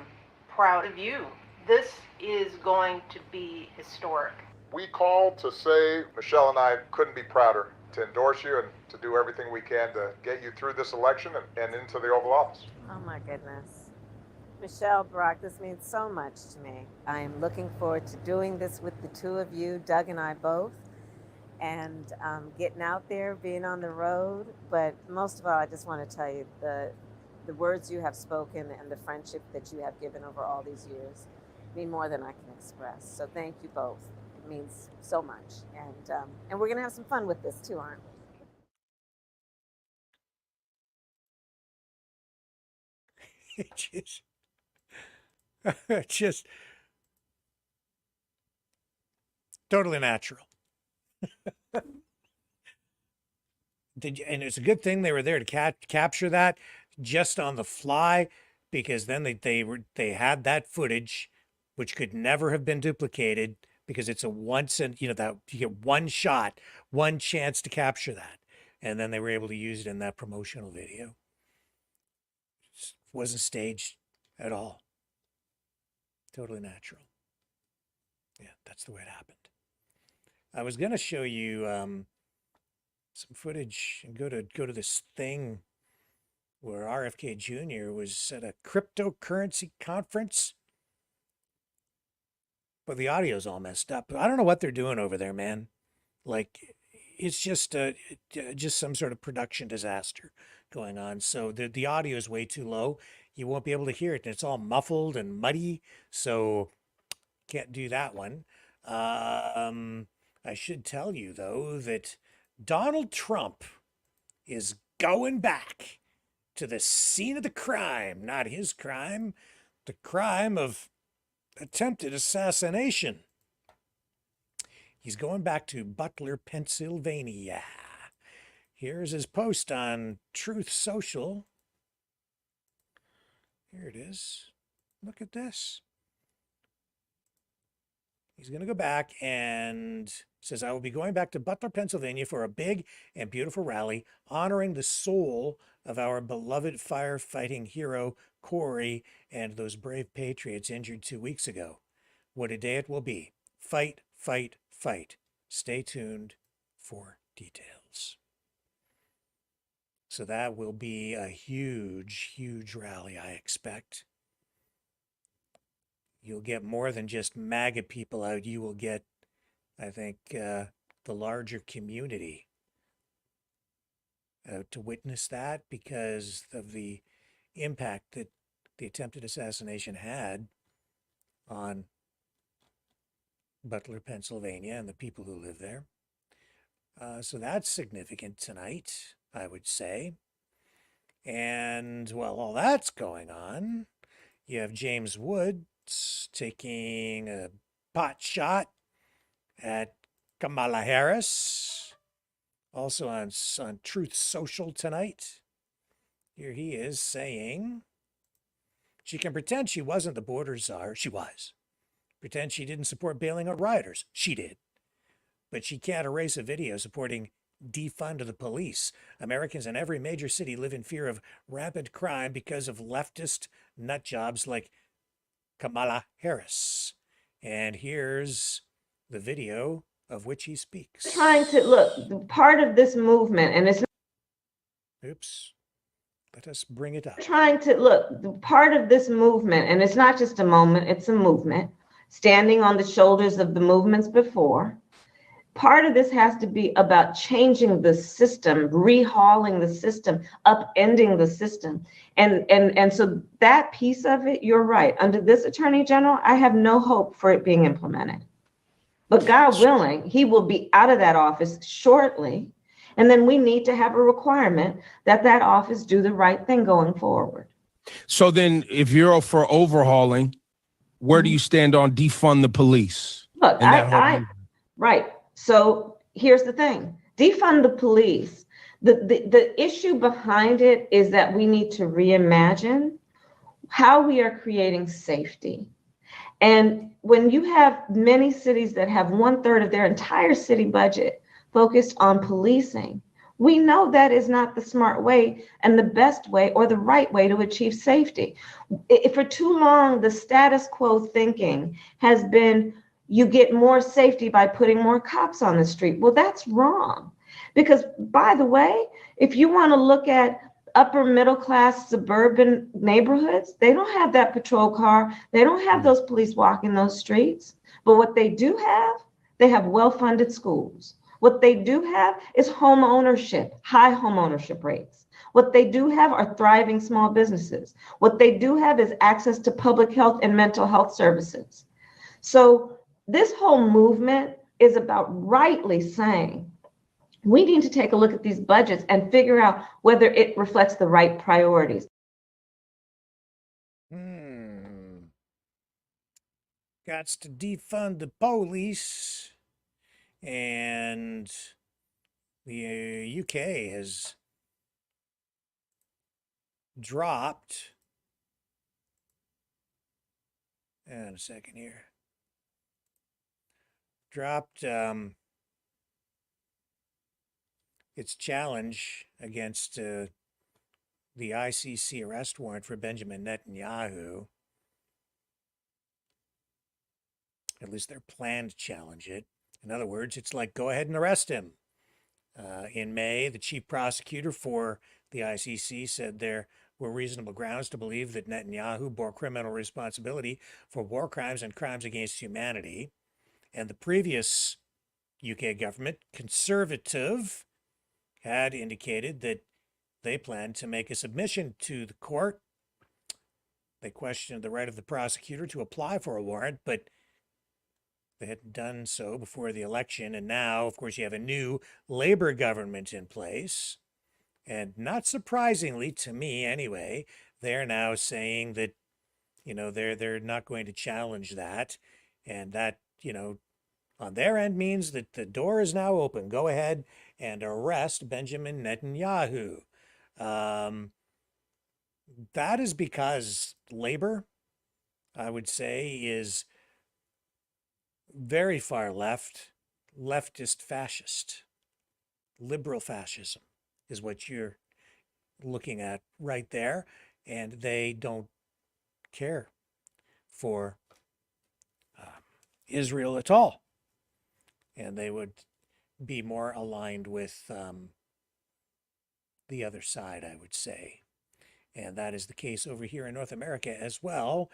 proud of you. This is going to be historic. We called to say Michelle and I couldn't be prouder to endorse you and to do everything we can to get you through this election and into the Oval Office. Oh my goodness. Michelle, Brock, this means so much to me. I am looking forward to doing this with the two of you, Doug and I both, and getting out there, being on the road. But most of all, I just want to tell you the words you have spoken and the friendship that you have given over all these years mean more than I can express. So thank you both. It means so much. And we're going to have some fun with this too, aren't we? Just totally natural. And it's a good thing they were there to capture that just on the fly, because then they had that footage, which could never have been duplicated, because it's a once and that you get one shot, one chance to capture that, and then they were able to use it in that promotional video. It wasn't staged at all. Totally natural. Yeah, that's the way it happened. I was gonna show you some footage and go to this thing where RFK Jr. was at a cryptocurrency conference, but the audio's all messed up. I don't know what they're doing over there, man. Like, it's just some sort of production disaster going on. So the audio is way too low. You won't be able to hear it, and it's all muffled and muddy. So can't do that one. I should tell you though that Donald Trump is going back to the scene of the crime, not his crime, the crime of attempted assassination. He's going back to Butler, Pennsylvania. Here's his post on Truth Social. Here it is. Look at this. He's going to go back and says, I will be going back to Butler, Pennsylvania for a big and beautiful rally honoring the soul of our beloved firefighting hero, Corey, and those brave patriots injured 2 weeks ago. What a day it will be. Fight, fight, fight. Stay tuned for details. So that will be a huge, huge rally, I expect. You'll get more than just MAGA people out. You will get, I think, the larger community out to witness that because of the impact that the attempted assassination had on Butler, Pennsylvania, and the people who live there. So that's significant tonight, I would say. And while all that's going on, you have James Woods taking a pot shot at Kamala Harris. Also on Truth Social tonight. Here he is saying she can pretend she wasn't the border czar. She was. Pretend she didn't support bailing out rioters. She did. But she can't erase a video supporting defund the police. Americans in every major city live in fear of rampant crime because of leftist nutjobs like Kamala Harris. And here's the video of which he speaks. Trying to look, part of this movement, and it's Oops. Let us bring it up. trying to look, part of this movement, and it's not just a moment, it's a movement, standing on the shoulders of the movements before. Part of this has to be about changing the system, rehauling the system, upending the system. And so that piece of it, you're right. Under this Attorney General, I have no hope for it being implemented. But God willing, he will be out of that office shortly. And then we need to have a requirement that that office do the right thing going forward. So then if you're for overhauling, where do you stand on defund the police? Look, right. So here's the thing, defund the police. The issue behind it is that we need to reimagine how we are creating safety. And when you have many cities that have 1/3 of their entire city budget focused on policing, we know that is not the smart way and the best way or the right way to achieve safety. For too long, the status quo thinking has been you get more safety by putting more cops on the street. Well, that's wrong. Because, by the way, if you want to look at upper middle class suburban neighborhoods, they don't have that patrol car. They don't have those police walking those streets. But what they do have, they have well-funded schools. What they do have is home ownership, high home ownership rates. What they do have are thriving small businesses. What they do have is access to public health and mental health services. So this whole movement is about rightly saying, we need to take a look at these budgets and figure out whether it reflects the right priorities. Gots to defund the police. And the UK has dropped. And a second here. Dropped its challenge against the ICC arrest warrant for Benjamin Netanyahu. At least their plan to challenge it. In other words, it's like, go ahead and arrest him. In May, the chief prosecutor for the ICC said there were reasonable grounds to believe that Netanyahu bore criminal responsibility for war crimes and crimes against humanity. And the previous UK government, Conservative, had indicated that they planned to make a submission to the court. They questioned the right of the prosecutor to apply for a warrant, but they hadn't done so before the election. And now, of course, you have a new Labour government in place. And not surprisingly, to me anyway, they're now saying that, you know, they're not going to challenge that. And that, you know, on their end means that the door is now open. Go ahead and arrest Benjamin Netanyahu. That is because Labour, I would say, is very far left, leftist fascist. Liberal fascism is what you're looking at right there. And they don't care for Israel at all. And they would be more aligned with the other side, I would say. And that is the case over here in North America as well,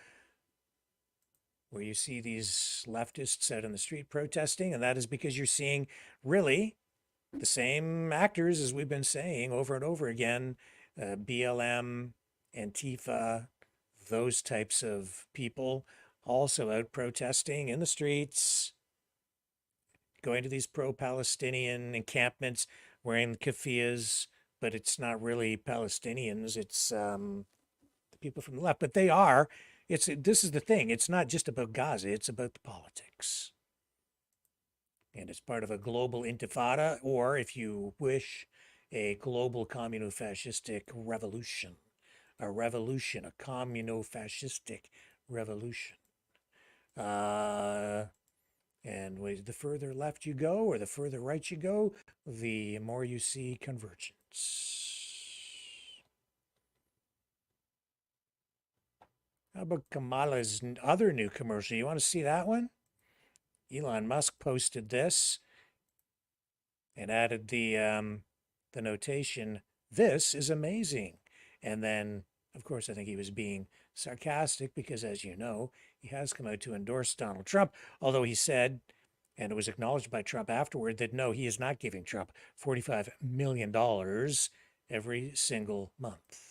where you see these leftists out in the street protesting. And that is because you're seeing really the same actors as we've been saying over and over again, BLM, Antifa, those types of people also out protesting in the streets, going to these pro-Palestinian encampments, wearing keffiyehs, but it's not really Palestinians, it's the people from the left. But they are. This is the thing. It's not just about Gaza. It's about the politics. And it's part of a global intifada, or if you wish, a global communo-fascistic revolution. A revolution, a communo-fascistic revolution. And the further left you go, or the further right you go, the more you see convergence. How about Kamala's other new commercial? You want to see that one? Elon Musk posted this and added the notation, "This is amazing." And then, of course, I think he was being sarcastic because, as you know, he has come out to endorse Donald Trump, although he said, and it was acknowledged by Trump afterward, that no, he is not giving Trump $45 million every single month.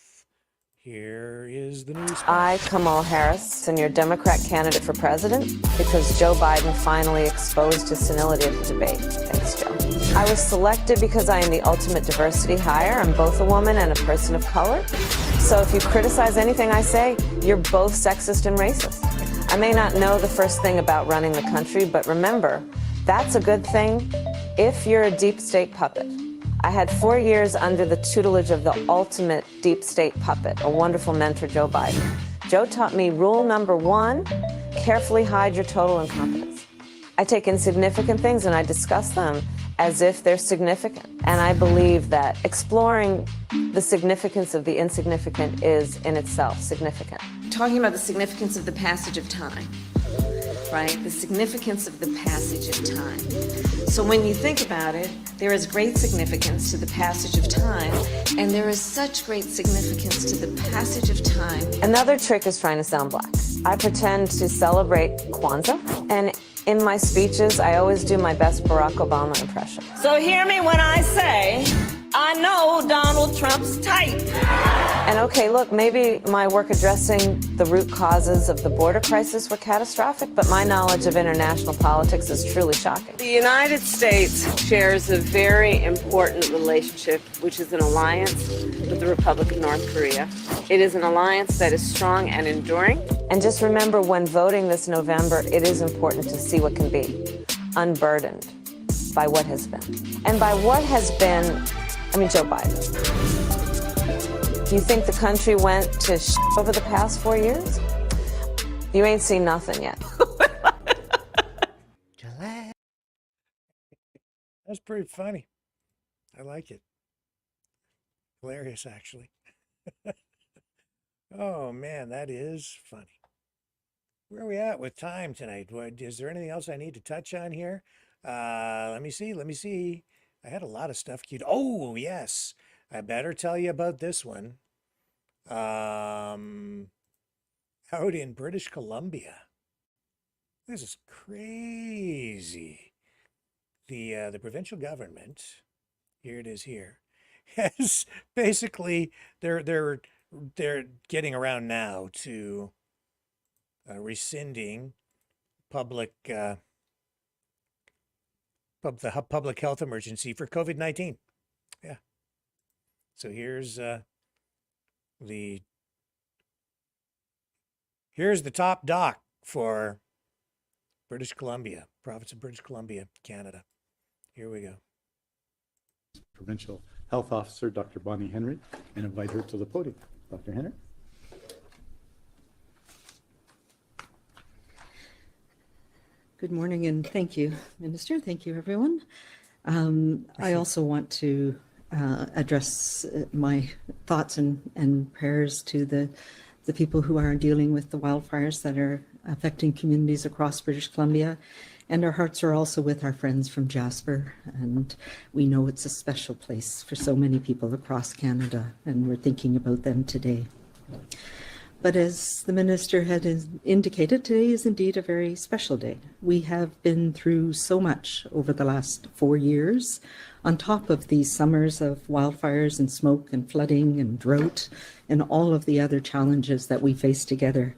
Here is the news. I, Kamala Harris, am your Democrat candidate for president because Joe Biden finally exposed his senility at the debate. Thanks, Joe. I was selected because I am the ultimate diversity hire. I'm both a woman and a person of color. So if you criticize anything I say, you're both sexist and racist. I may not know the first thing about running the country, but remember, that's a good thing if you're a deep state puppet. I had 4 years under the tutelage of the ultimate deep state puppet, a wonderful mentor, Joe Biden. Joe taught me rule number 1, carefully hide your total incompetence. I take insignificant things and I discuss them as if they're significant. And I believe that exploring the significance of the insignificant is in itself significant. Talking about the significance of the passage of time. right? The significance of the passage of time. So when you think about it, there is great significance to the passage of time, and there is such great significance to the passage of time. Another trick is trying to sound black. I pretend to celebrate Kwanzaa, and in my speeches, I always do my best Barack Obama impression. So hear me when I say, I know Donald Trump's type. And okay, look, maybe my work addressing the root causes of the border crisis were catastrophic, but my knowledge of international politics is truly shocking. The United States shares a very important relationship, which is an alliance with the Republic of North Korea. It is an alliance that is strong and enduring. And just remember, when voting this November, it is important to see what can be unburdened by what has been. And by what has been, I mean Joe Biden. You think the country went to over the past 4 years? You ain't seen nothing yet. That's pretty funny. I like it. Hilarious, actually. Oh, man, that is funny. Where are we at with time tonight? Is there anything else I need to touch on here? Let me see. I had a lot of stuff queued. Oh, yes. I better tell you about this one. Out in British Columbia. This is crazy. The provincial government, here it is here, has basically they're getting around now to rescinding the public health emergency for COVID-19. Yeah. So here's the top doc for British Columbia, province of British Columbia, Canada. Here we go. Provincial Health Officer, Dr. Bonnie Henry, and invite her to the podium. Dr. Henry. Good morning, and thank you, Minister. Thank you, everyone. I also want to address my thoughts and prayers to the people who are dealing with the wildfires that are affecting communities across British Columbia. And our hearts are also with our friends from Jasper. And we know it's a special place for so many people across Canada, and we're thinking about them today. But as the Minister had indicated, today is indeed a very special day. We have been through so much over the last 4 years, on top of these summers of wildfires and smoke and flooding and drought and all of the other challenges that we face together.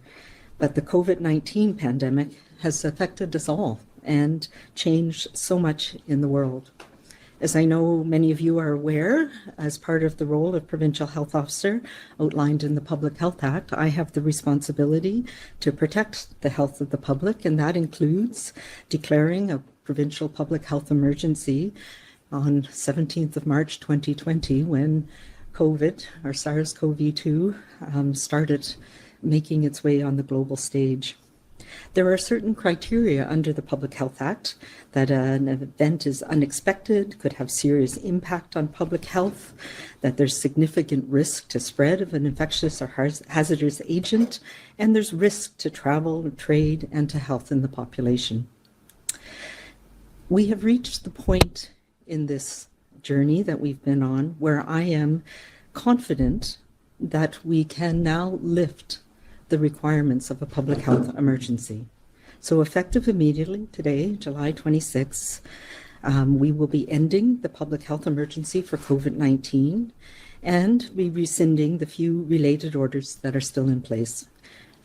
But the COVID-19 pandemic has affected us all and changed so much in the world. As I know many of you are aware, as part of the role of Provincial Health Officer outlined in the Public Health Act, I have the responsibility to protect the health of the public, and that includes declaring a provincial public health emergency on 17th of March 2020 when COVID, or SARS-CoV-2, started making its way on the global stage. There are certain criteria under the Public Health Act that an event is unexpected, could have serious impact on public health, that there's significant risk to spread of an infectious or hazardous agent, and there's risk to travel, trade, and to health in the population. We have reached the point in this journey that we've been on where I am confident that we can now lift the requirements of a public health emergency. So effective immediately today, July 26th, we will be ending the public health emergency for COVID-19 and be rescinding the few related orders that are still in place.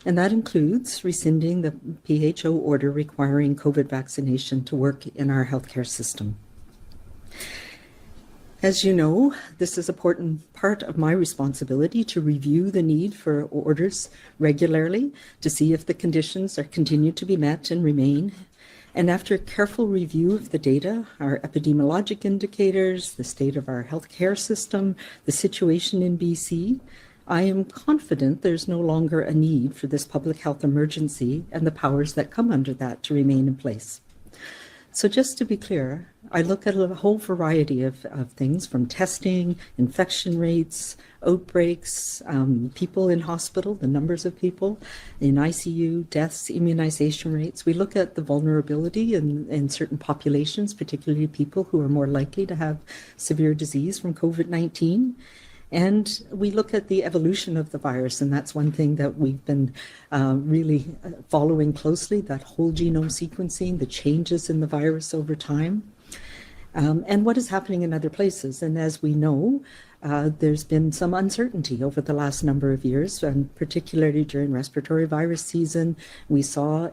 And that includes rescinding the PHO order requiring COVID vaccination to work in our healthcare system. As you know, this is an important part of my responsibility to review the need for orders regularly to see if the conditions are continue to be met and remain. And after a careful review of the data, our epidemiologic indicators, the state of our healthcare system, the situation in BC, I am confident there's no longer a need for this public health emergency and the powers that come under that to remain in place. So just to be clear, I look at a whole variety of things from testing, infection rates, outbreaks, people in hospital, the numbers of people in ICU, deaths, immunization rates. We look at the vulnerability in certain populations, particularly people who are more likely to have severe disease from COVID-19. And we look at the evolution of the virus, and that's one thing that we've been really following closely, that whole genome sequencing, the changes in the virus over time, and what is happening in other places. And as we know, there's been some uncertainty over the last number of years, and particularly during respiratory virus season. We saw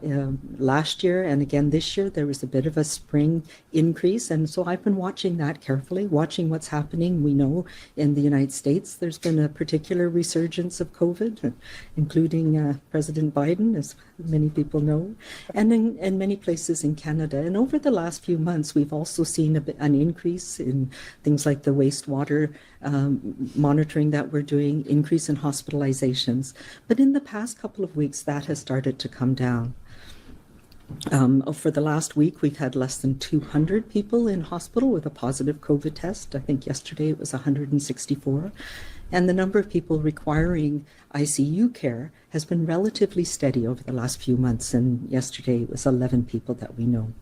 last year and again this year, there was a bit of a spring increase. And so I've been watching that carefully, watching what's happening. We know in the United States, there's been a particular resurgence of COVID, including President Biden, as many people know, and in many places in Canada. And over the last few months, we've also seen an increase in things like the wastewater monitoring that we're doing, increase in hospitalizations. But in the past couple of weeks, that has started to come down. For the last week, we've had less than 200 people in hospital with a positive COVID test. I think yesterday it was 164. And the number of people requiring ICU care has been relatively steady over the last few months. And yesterday it was 11 people that we know.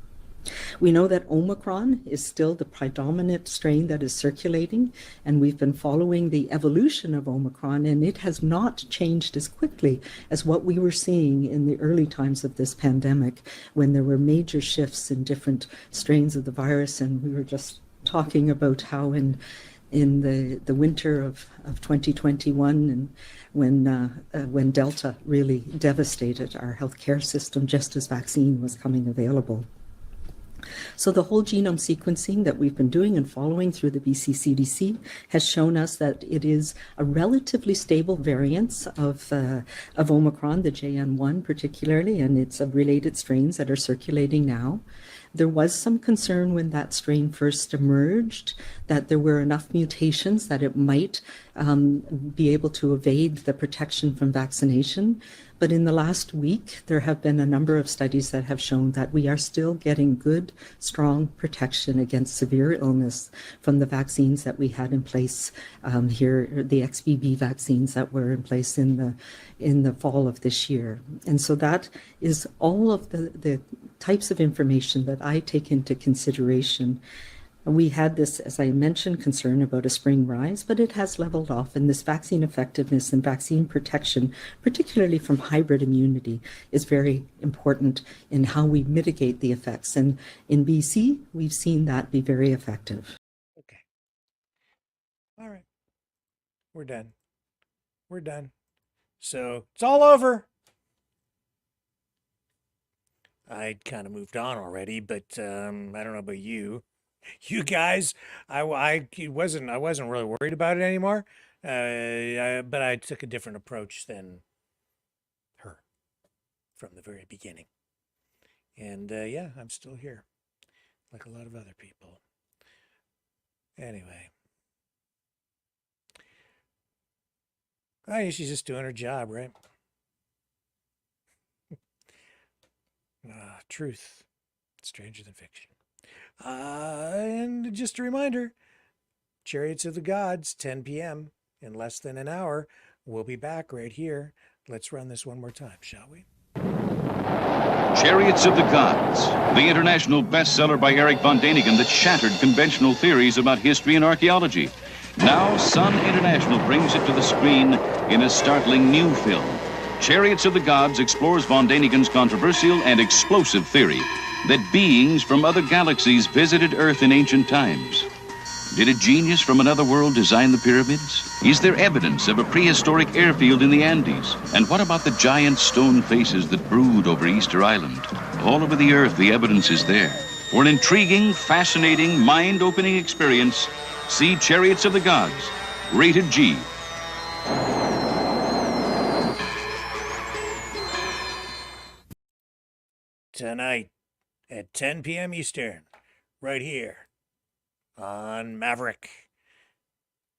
We know that Omicron is still the predominant strain that is circulating, and we've been following the evolution of Omicron, and it has not changed as quickly as what we were seeing in the early times of this pandemic, when there were major shifts in different strains of the virus. And we were just talking about how in the winter of 2021, and when Delta really devastated our healthcare system just as vaccine was coming available. So the whole genome sequencing that we've been doing and following through the BC CDC has shown us that it is a relatively stable variant of Omicron, the JN1 particularly, and it's of related strains that are circulating now. There was some concern when that strain first emerged that there were enough mutations that it might be able to evade the protection from vaccination. But in the last week, there have been a number of studies that have shown that we are still getting good, strong protection against severe illness from the vaccines that we had in place here, the XBB vaccines that were in place in the fall of this year. And so that is all of the types of information that I take into consideration. We had this, as I mentioned, concern about a spring rise, but it has leveled off, and this vaccine effectiveness and vaccine protection, particularly from hybrid immunity, is very important in how we mitigate the effects. And in BC, we've seen that be very effective. Okay. All right. We're done. We're done. So it's all over. I'd kind of moved on already, but I don't know about you. You guys, I wasn't really worried about it anymore, but I took a different approach than her from the very beginning. And yeah, I'm still here, like a lot of other people. Anyway, she's just doing her job, right? Truth, stranger than fiction. And just a reminder, Chariots of the Gods, 10 p.m. in less than an hour. We'll be back right here. Let's run this one more time, shall we? Chariots of the Gods, the international bestseller by Eric von Däniken that shattered conventional theories about history and archaeology. Now Sun International brings it to the screen in a startling new film. Chariots of the Gods explores von Däniken's controversial and explosive theory that beings from other galaxies visited Earth in ancient times. Did a genius from another world design the pyramids? Is there evidence of a prehistoric airfield in the Andes? And what about the giant stone faces that brood over Easter Island? All over the Earth, the evidence is there. For an intriguing, fascinating, mind-opening experience, see Chariots of the Gods, rated G. Tonight at 10 p.m. Eastern, right here on Maverick,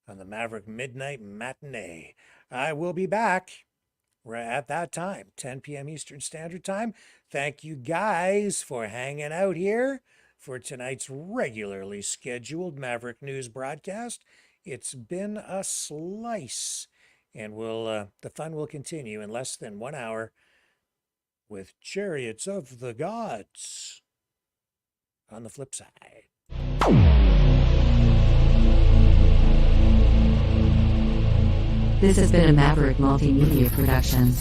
on the Maverick Midnight Matinee. I will be back right at that time, 10 p.m. Eastern Standard Time. Thank you guys for hanging out here. for tonight's regularly scheduled Maverick News broadcast. It's been a slice, and the fun will continue in less than 1 hour with Chariots of the Gods on the flip side. This has been a Maverick Multimedia production.